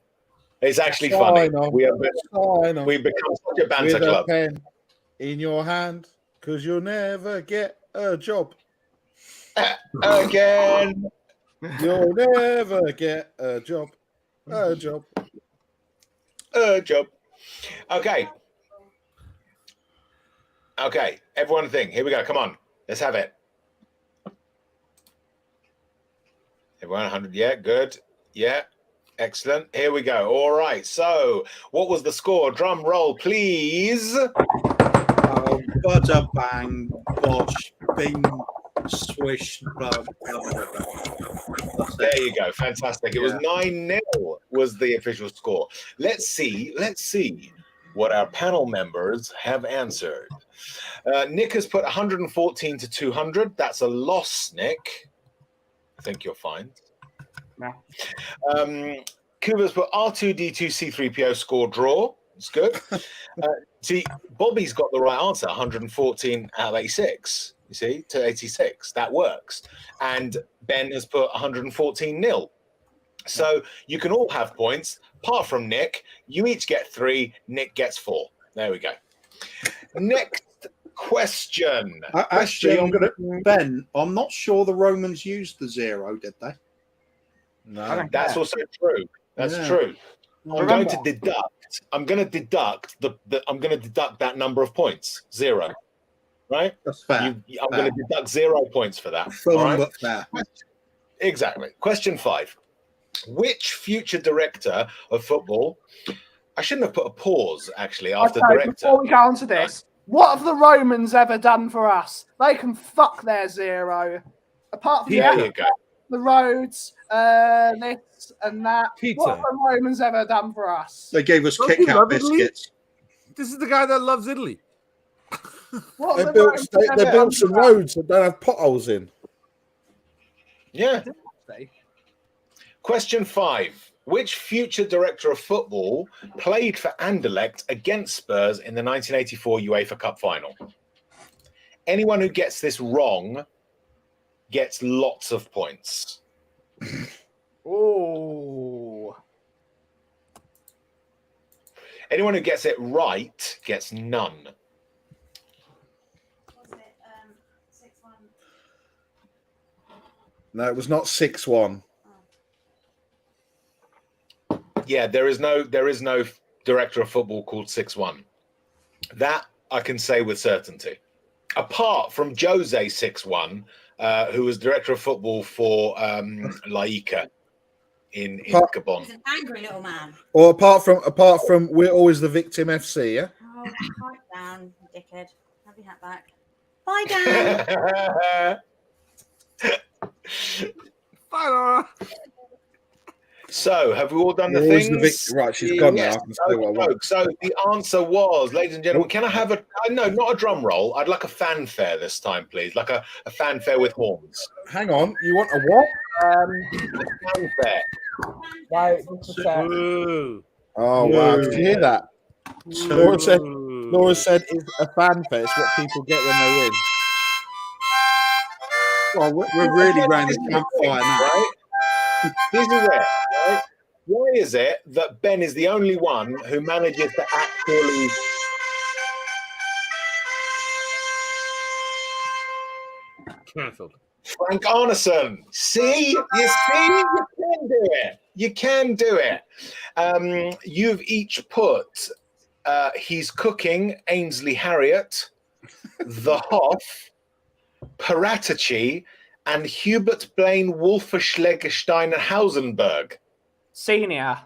It's actually funny. We've become such a banter club. A pen in your hand, because you'll never get a job. Again. You'll never get a job. A job. A job. Okay. Okay. Everyone think. Here we go. Come on. Let's have it. Everyone 100. Yeah, good. Yeah. Excellent. Here we go. All right. So, what was the score? Drum roll, please. Butter, bang, bosh, bing, swish. There you go. Fantastic. It was 9-0 was the official score. Let's see what our panel members have answered. Nick has put 114 to 200. That's a loss, Nick. I think you're fine. No. Kuba's put R2D2 C3PO score draw. It's good. See, Bobby's got the right answer, 114 out of 86. You see, to 86. That works. And Ben has put 114-0. So you can all have points, apart from Nick. You each get 3. Nick gets 4. There we go. Next question. Actually, Ben, I'm not sure the Romans used the 0, did they? No. That's also true. That's true. I'm going to deduct that number of points. 0. Right? That's fair. I'm going to deduct 0 points for that. Full right? but fair. Exactly. Question 5. Which future director of football? I shouldn't have put a pause actually after director. Before we go on to this, what have the Romans ever done for us? They can fuck their 0. Apart from the roads, this and that. Pizza. What have the Romans ever done for us? They gave us Kit Kat biscuits. This is the guy that loves Italy. They built some roads that don't have potholes in. Yeah. Question 5. Which future director of football played for Anderlecht against Spurs in the 1984 UEFA Cup final? Anyone who gets this wrong gets lots of points. Oh. Anyone who gets it right gets none. Was it 6-1? No, it was not 6-1. Yeah, there is no director of football called 6-1. That I can say with certainty. Apart from Jose 6-1, who was director of football for Laika in Gabon. He's an angry little man. Or apart from we're always the victim FC, yeah? Oh, pipe down, dickhead. Have your hat back. Bye, Dan. Bye, Laura. So, have we all done the things? Right, she's gone now. So the answer was, ladies and gentlemen, can I have not a drum roll. I'd like a fanfare this time, please. Like a fanfare with horns. Hang on, you want a what? Fanfare. Right, just a sec. Oh, wow. Did you hear that? Laura said it's a fanfare. It's what people get when they win. Well, we're really round the campfire now. Right? This is it, right? Why is it that Ben is the only one who manages to actually... Cancelled. Frank Arneson. See? You can do it. You can do it. You've each put He's Cooking, Ainsley Harriott, The Hoff, Paratici, and Hubert Blaine Wolferschlegestein Hausenberg. Senior.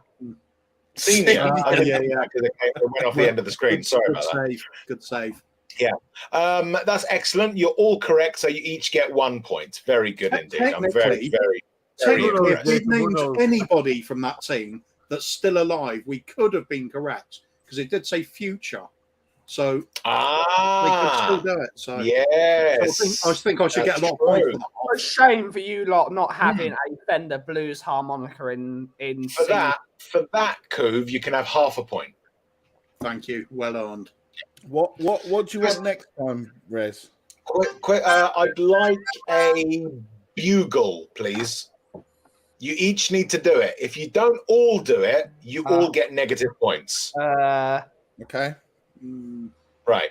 Senior. Yeah. It went off the end of the screen. Sorry about that. Good save. Yeah. That's excellent. You're all correct. So you each get 1 point. Very good indeed. I'm very Technically, if impressed. we'd named anybody from that team that's still alive, we could have been correct because it did say future. So we could still do it. So yes. I think I should get a lot of points for that. It's a shame for you lot not having a Fender Blues harmonica in For that, Coov, you can have half a point. Thank you. Well earned. What do you want next time, Rez? I'd like a bugle, please. You each need to do it. If you don't all do it, you all get negative points. Okay. Right.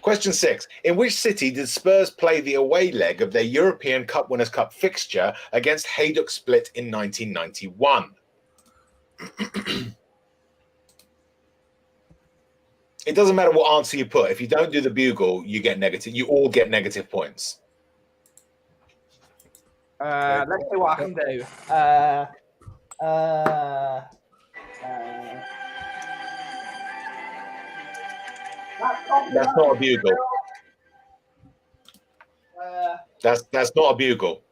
Question 6. In which city did Spurs play the away leg of their European Cup Winners' Cup fixture against Hajduk Split in 1991? It doesn't matter what answer you put. If you don't do the bugle, you get negative. You all get negative points. Let's see what I can do. That's not a bugle. That's not a bugle.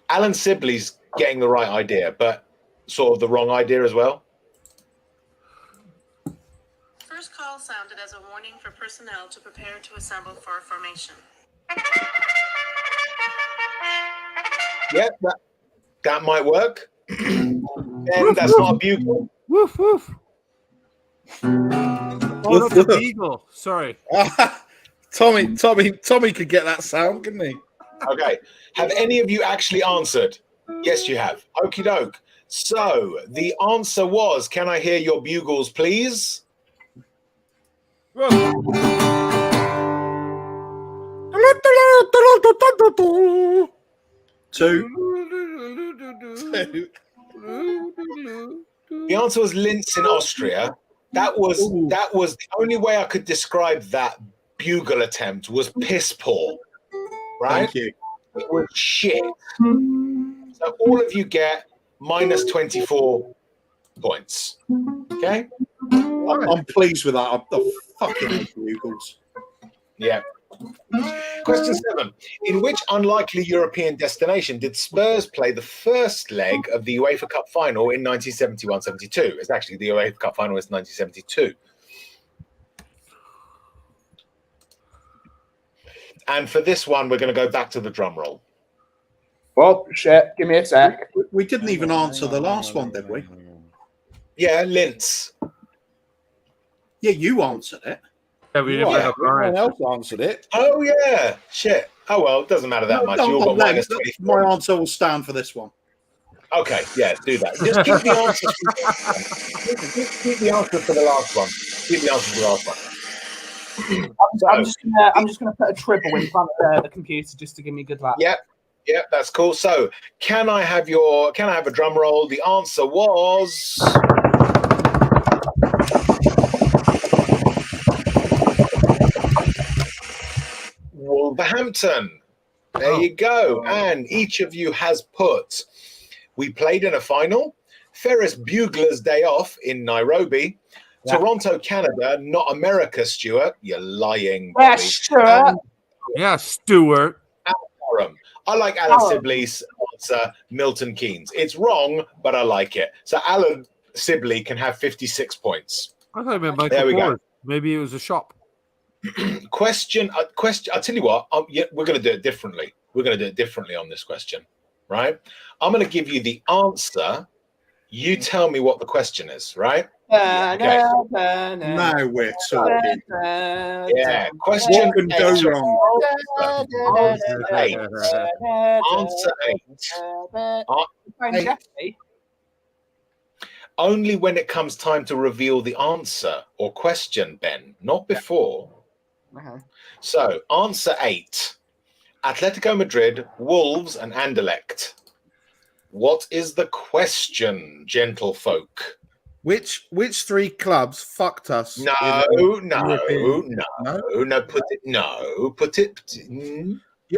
Alan Sibley's getting the right idea, but sort of the wrong idea as well. First call sounded as a warning for personnel to prepare to assemble for a formation. Yeah, that might work. And that's not a bugle. Woof woof. Oh, that's a beagle. Sorry. Tommy could get that sound, couldn't he? Okay. Have any of you actually answered? Yes, you have. Okie doke. So the answer was, can I hear your bugles, please? Two. The answer was Linz in Austria. That was the only way I could describe that bugle attempt was piss poor. Right? Thank you. It was shit. So all of you get minus 24 points. Okay? I'm pleased with that. I fucking hate bugles. Yeah. Question 7. In which unlikely European destination did Spurs play the first leg of the UEFA Cup final in 1971-72? It's actually the UEFA Cup final is 1972. And for this one, we're going to go back to the drum roll. Well, shit. Give me a sec. We didn't even answer the last one, did we? Yeah, Linz. Yeah, you answered it. Yeah, we didn't have Everyone else answered it. Oh, yeah. Shit. Oh, well, it doesn't matter that much. You all got minus 24. My answer will stand for this one. Okay, yeah, do that. Just keep the answer. Keep the answer for the last one. Keep the answer for the last one. I'm just gonna put a triple in front of the computer just to give me good luck. Yep, that's cool. So, can I have a drum roll? The answer was Wolverhampton. There you go. And each of you has put. We played in a final. Ferris Bugler's Day Off in Nairobi. Yeah. Toronto, Canada, not America, Stuart. You're lying. Yeah, Stuart. Yeah, Stuart. I like Alan Sibley's answer, Milton Keynes. It's wrong, but I like it. So Alan Sibley can have 56 points. I thought I meant Michael There we Ford. go. Maybe it was a shop. Question. I'll tell you what. We're going to do it differently. We're going to do it differently on this question, right? I'm going to give you the answer You tell me what the question is, right? Okay. Now we're talking. Yeah. Question What can go wrong? Answer 8. Jeopardy. Only when it comes time to reveal the answer or question, Ben, not before. So, answer 8. Atletico Madrid, Wolves, and Anderlecht. What is the question, gentlefolk? Which 3 clubs fucked us? No. Put it.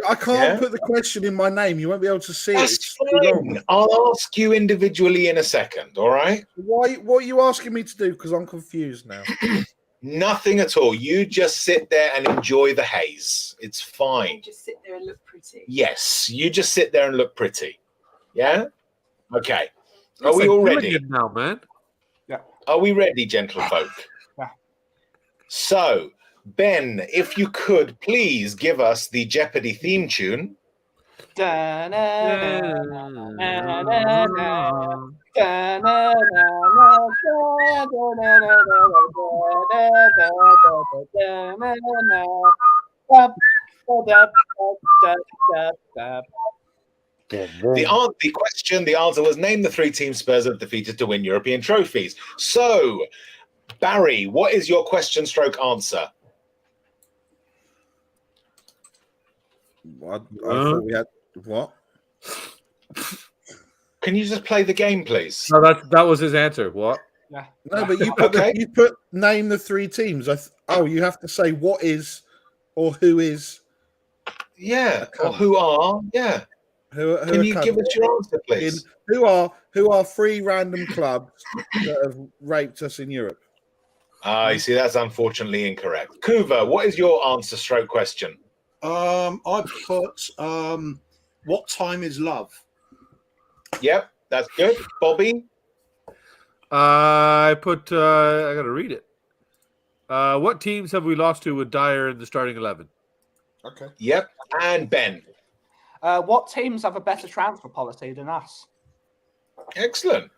I can't put the question in my name. You won't be able to see That's it. It's too long. I'll ask you individually in a second. All right. What are you asking me to do? Because I'm confused now. Nothing at all. You just sit there and enjoy the haze. It's fine. You just sit there and look pretty. Yes, you just sit there and look pretty. Yeah. Okay. Are we all ready now, man? Yeah. Are we ready, gentlefolk? Yeah. So, Ben, if you could please give us the Jeopardy theme tune. The answer was name the 3 teams Spurs have defeated to win European trophies. So, Barry, what is your question stroke answer? I thought we had what? Can you just play the game, please? No, that was his answer. What? Yeah. No, but you put you put name the 3 teams. You have to say what is or who is. Yeah, or who are? Yeah. Who Can you give us your answer, please? Who are 3 random clubs that have raped us in Europe? You see, that's unfortunately incorrect. Kuva, what is your answer stroke question? I put what time is love? Yep, that's good. Bobby? I put I gotta read it. What teams have we lost to with Dyer in the starting 11? Okay. Yep. And Ben? What teams have a better transfer policy than us? Excellent.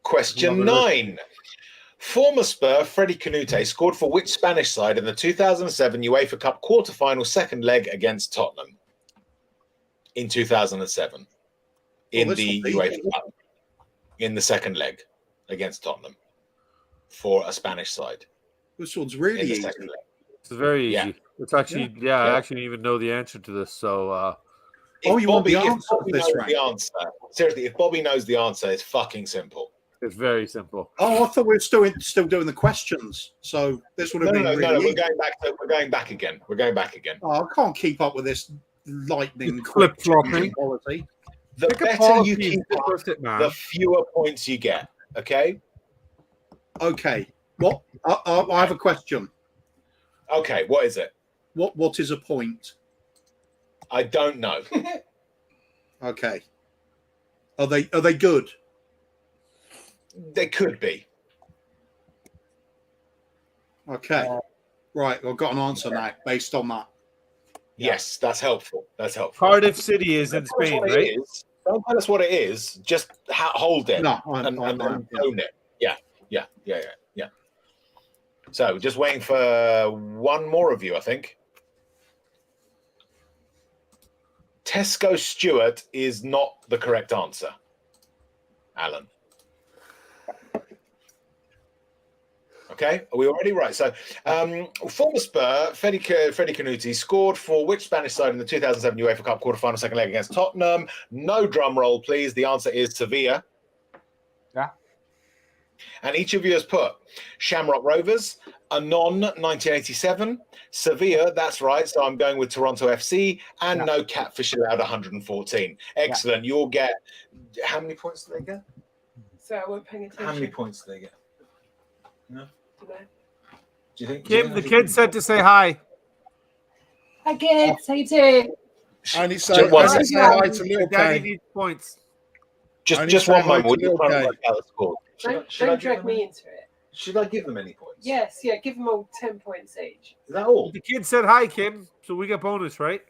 Question 9. Former Spur Freddie Canute scored for which Spanish side in the 2007 UEFA Cup quarter-final second leg against Tottenham? In 2007. In the UEFA Cup. In the second leg against Tottenham. For a Spanish side. This one's really easy. It's very easy. Yeah. It's actually, I actually didn't even know the answer to this. So, you want the answer of this, right? Seriously, if Bobby knows the answer, it's fucking simple. It's very simple. Oh, I thought we were still doing the questions. So this would have been really no. easy. We're going back again. We're going back again. Oh, I can't keep up with this lightning flip flopping quality. The better you keep up, the fewer points you get. Okay. Okay. What? I have a question. Okay. What is it? What is a point? I don't know. Okay. Are they good? They could be. Okay. Right. I've got an answer now based on that. Yes, that's helpful. Cardiff City is in Spain, right? Don't tell us what it is. Just hold it. No, and own it. Yeah. So, just waiting for one more of you, I think. Tesco Stewart is not the correct answer. Alan. Okay, are we already right? So, former Spur, Freddie Canute scored for which Spanish side in the 2007 UEFA Cup quarter-final second leg against Tottenham? No drum roll, please. The answer is Sevilla. Yeah. And each of you has put Shamrock Rovers, Anon 1987, Sevilla, that's right. So I'm going with Toronto FC, and No Catfish Allowed 114. Excellent. Yeah. You'll get, how many points do they get? So I wasn't paying attention. How many points do they get? No? Do you think? Kim, the kid said to say hi. Hi, kids. How you doing? Only say hi to little Daddy K. needs points. Just one moment. We're just trying to work out the score. Don't drag me into it. Should I give them any points? Yes, yeah. Give them all 10 points each. Is that all? The kid said hi, Kim, so we get bonus, right?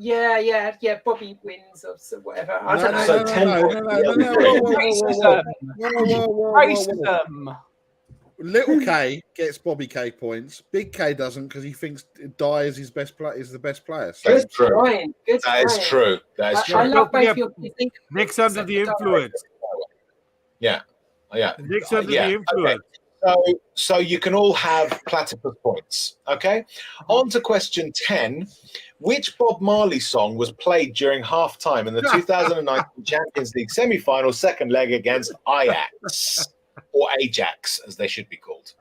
Yeah. Bobby wins or so whatever. I don't know. So 10 Racism. Little K gets Bobby K points. Big K doesn't because he thinks Dye is his best player. Is the best player. So That's true. Trying. Good That is trying. true. That is true. I love both your. Nick's under the influence. Yeah. Nick's under the influence. Okay. So you can all have platypus points. Okay. On to question 10. Which Bob Marley song was played during halftime in the 2019 Champions League semi-final second leg against Ajax, or Ajax, as they should be called?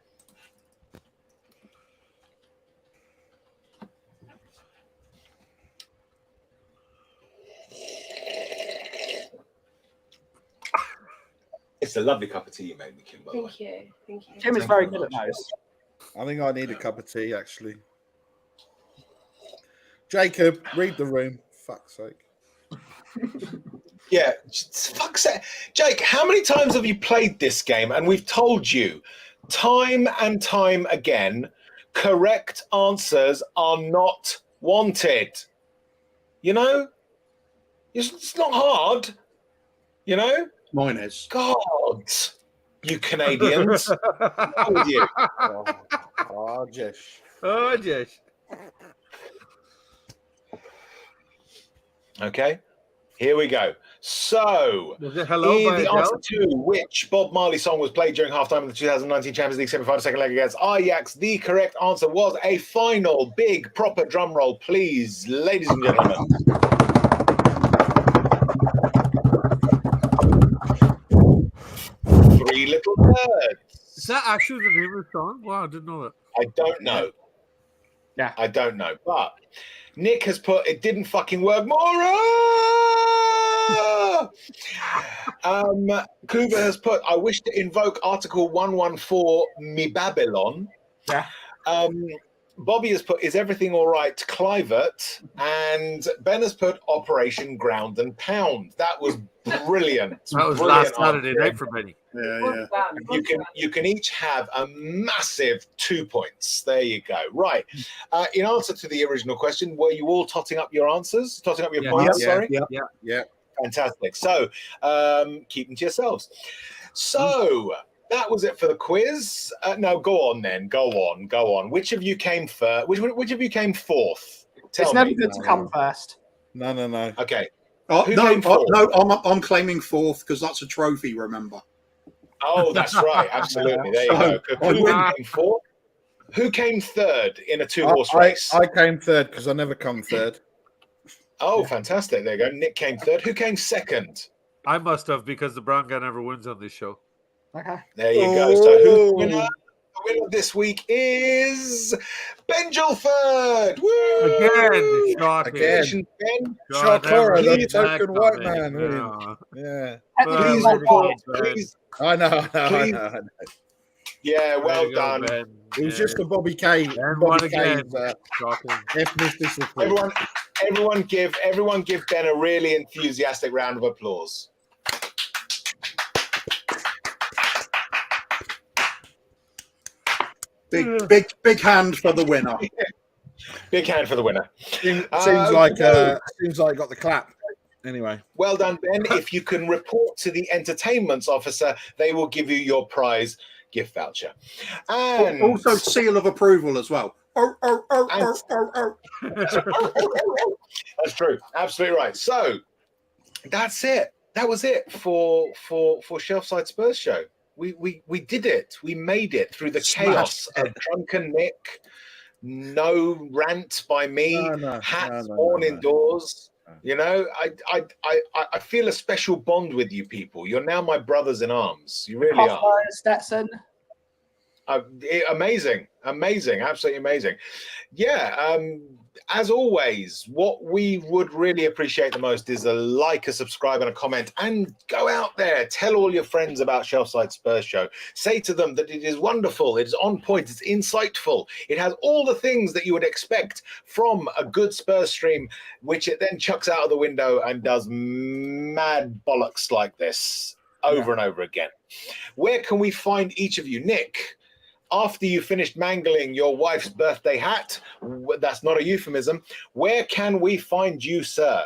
It's a lovely cup of tea you made me, Kim, by the way. Thank you. Kim is very good at those. I think I need a cup of tea, actually. Jacob, read the room. Fuck's sake. Yeah, fuck's sake. Jake, how many times have you played this game? And we've told you time and time again, correct answers are not wanted. You know? It's not hard. You know? Mine is. God, you Canadians. How with you? Oh, Jesh. Oh, Jesh. Okay, here we go. So, Hello, the answer to which Bob Marley song was played during halftime of the 2019 Champions League semi-final second leg against Ajax, the correct answer was a final. Big proper drum roll, please, ladies and gentlemen. Three Little Birds. Is that actually the name of the song? Wow, I didn't know that. I don't know. Yeah. I don't know. But Nick has put, it didn't fucking work. Mora! Kuba has put, I wish to invoke Article 114, me Babylon. Yeah. Bobby has put, is everything all right, Clivert? And Ben has put, Operation Ground and Pound. That was brilliant. That was brilliant last Saturday night for Benny. Yeah. You can each have a massive 2 points. There you go. Right. In answer to the original question, were you all totting up your answers? Totting up your points, sorry? Yeah. Fantastic. So keep them to yourselves. So that was it for the quiz. No, go on then. Go on. Which of you came first? Which of you came fourth? It's never good to come first. No. Okay. No, came fourth? I'm claiming fourth because that's a trophy, remember? Oh, that's right. Absolutely. There you go. Who came fourth? Who came third in a two-horse race? I came third because I never come third. Oh, fantastic. There you go. Nick came third. Who came second? I must have, because the brown guy never wins on this show. Okay. There you go. So who's the winner? The winner this week is Ben Gilford. Woo! Again. Shocking. Again. Ben. Shakara, the Please token back white on man. it. Winning. Yeah. Please. I know. Yeah, well done. Ben. It was just a Bobby K. And Bobby one K's, again. ethnicity. Everyone give Ben a really enthusiastic round of applause. Big hand for the winner. Big hand for the winner. Seems like got the clap. Anyway. Well done, Ben. If you can report to the entertainment officer, they will give you your prize gift voucher. And also seal of approval as well. That's true. Absolutely right. So that's it. That was it for Shelfside Spurs Show. We did it. We made it through the chaos of drunken Nick. No rant by me. Hats worn indoors. You know, I feel a special bond with you people. You're now my brothers in arms. You really are. Stetson. Amazing, absolutely amazing. Yeah, as always, what we would really appreciate the most is a like, a subscribe, and a comment. And go out there, tell all your friends about Shelfside Spurs Show. Say to them that it is wonderful, it is on point, it's insightful. It has all the things that you would expect from a good Spurs stream, which it then chucks out of the window and does mad bollocks like this over and over again. Where can we find each of you? Nick, after you finished mangling your wife's birthday hat, That's not a euphemism. Where can we find you, sir?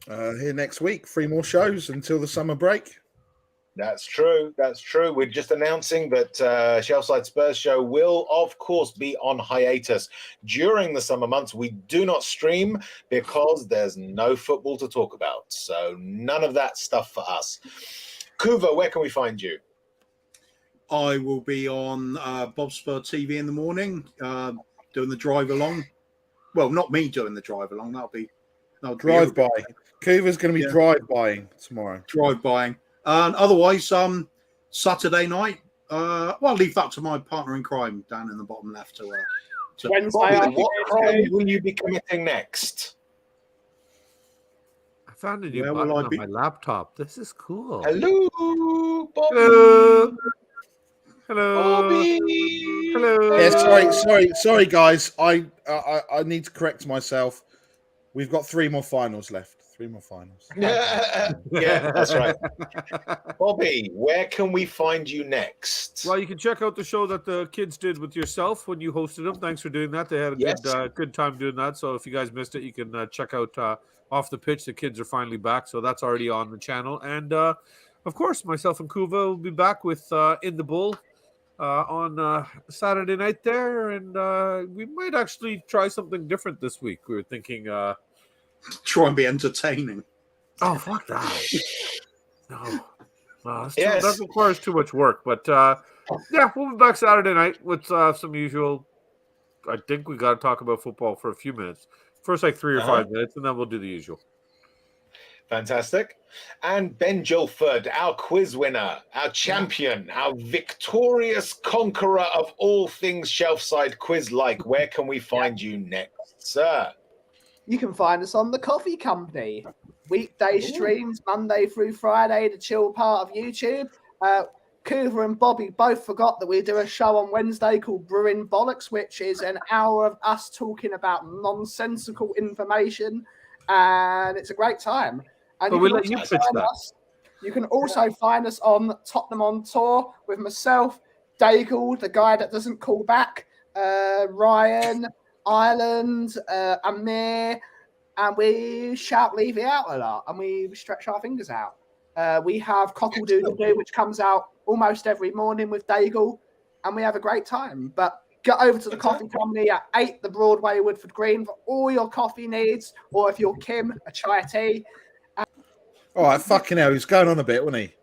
Here next week. 3 more shows until the summer break. That's true. That's true. We're just announcing that Shelfside Spurs show will, of course, be on hiatus during the summer months. We do not stream because there's no football to talk about. So none of that stuff for us. Kuva, where can we find you? I will be on Bob Spur TV in the morning, doing the drive along. Well, not me doing the drive along. That'll be drive by. Kuva's going to be drive buying tomorrow. Drive buying. And otherwise, Saturday night, I'll leave that to my partner in crime down in the bottom left. To Bobby, what crime will you be committing next? I found a new button on my laptop. This is cool. Hello, Bobby. Hello. Hello. Bobby. Hello. Yeah, sorry, guys. I need to correct myself. We've got 3 more finals left. 3 more finals. Yeah, that's right. Bobby, where can we find you next? Well, you can check out the show that the kids did with yourself when you hosted them. Thanks for doing that. They had a good time doing that. So if you guys missed it, you can check out Off the Pitch. The kids are finally back. So that's already on the channel. And, of course, myself and Kuva will be back with In the Bull on Saturday night there. And we might actually try something different this week. We were thinking... try and be entertaining. Oh, fuck that. No. That requires too much work. But, we'll be back Saturday night with some usual... I think we got to talk about football for a few minutes. First, 3 or 5 minutes, and then we'll do the usual. Fantastic. And Ben Gilford, our quiz winner, our champion, our victorious conqueror of all things Shelfside quiz-like. Where can we find you next, sir? You can find us on The Coffee Company. Weekday streams, Monday through Friday, the chill part of YouTube. Kuva and Bobby both forgot that we do a show on Wednesday called Brewing Bollocks, which is an hour of us talking about nonsensical information, and it's a great time. And you can also find us on Tottenham on Tour with myself, Daigle, the guy that doesn't call back, Ryan, Ireland, Amir, and we shout Levy out a lot, and we stretch our fingers out. We have Cockle Doodle Doo, which comes out almost every morning with Daigle, and we have a great time. But get over to the Coffee Company at 8 the Broadway, Woodford Green, for all your coffee needs, or if you're Kim, a chai tea. All right, fucking hell, he's going on a bit, wasn't he?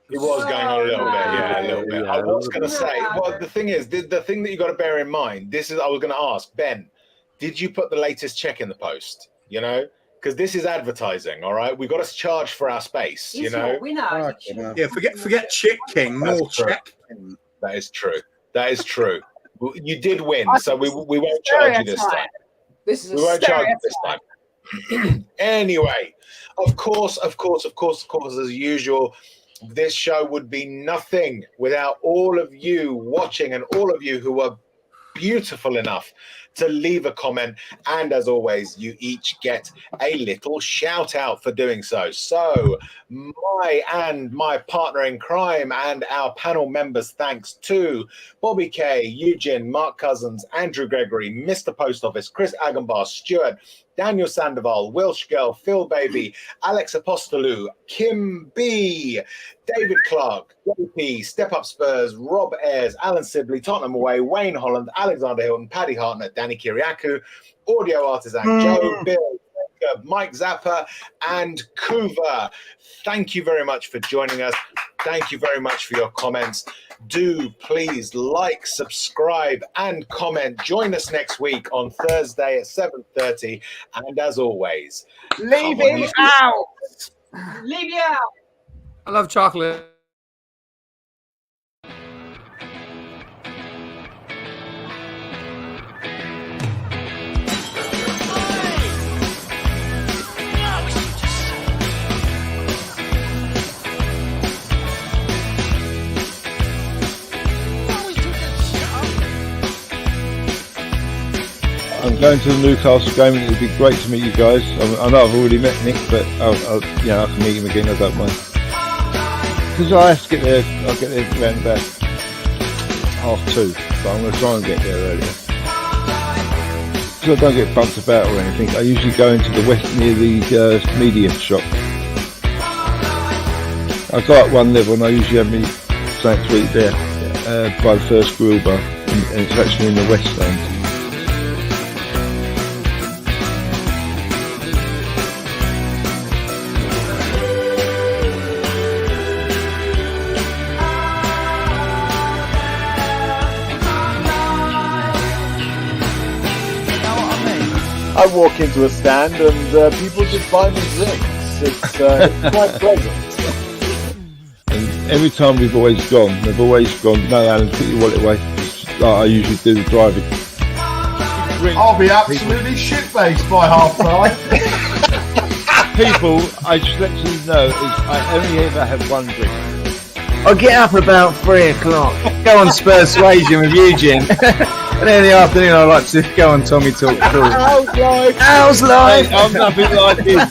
He was going on a little bit, I was going to say, well, the thing is, the thing that you got to bear in mind, I was going to ask, Ben, did you put the latest check in the post? You know, because this is advertising, all right? We've got to charge for our space, you know? Yeah, forget Chick King, more Check King. That is true. That is true. You did win, so we won't charge you this time. We won't charge you this time. Anyway, of course, as usual, this show would be nothing without all of you watching and all of you who are beautiful enough to leave a comment, and as always, you each get a little shout out for doing so. So my partner in crime and our panel members, thanks to Bobby K, Eugene, Mark Cousins, Andrew Gregory, Mr. Post Office, Chris Agenbar, Stuart, Daniel Sandoval, Welsh Girl, Phil Baby, Alex Apostolou, Kim B, David Clark, JP, Step Up Spurs, Rob Ayres, Alan Sibley, Tottenham Away, Wayne Holland, Alexander Hilton, Paddy Hartnett, Danny Kiriakou, Audio Artisan, Joe, Bill, Mike Zappa, and Kuva. Thank you very much for joining us. Thank you very much for your comments. Do please like, subscribe, and comment. Join us next week on Thursday at 7:30. And as always, leave it out. Leave it out. I love chocolate. I'm going to the Newcastle game, and it would be great to meet you guys. I know I've already met Nick, but I can meet him again. I don't mind. Because I have to get there, I'll get there round about 2:30, so I'm going to try and get there earlier. So I don't get bumped about or anything. I usually go into the west near the media shop. I go up one level and I usually have me something to eat there by the first grill bar, and it's actually in the west stand. I walk into a stand and people just buy me drinks. It's quite pleasant. And every time they've always gone, no, Alan, put your wallet away. Like I usually do the driving. I'll be absolutely shit-faced by half time. People, I just let you know, I only ever have one drink. I get up about 3 o'clock, go on Spursuasion with Eugene, and then in the afternoon I like to go on Tommy Talk. How's life? How's life? Hey, I'm nothing like him.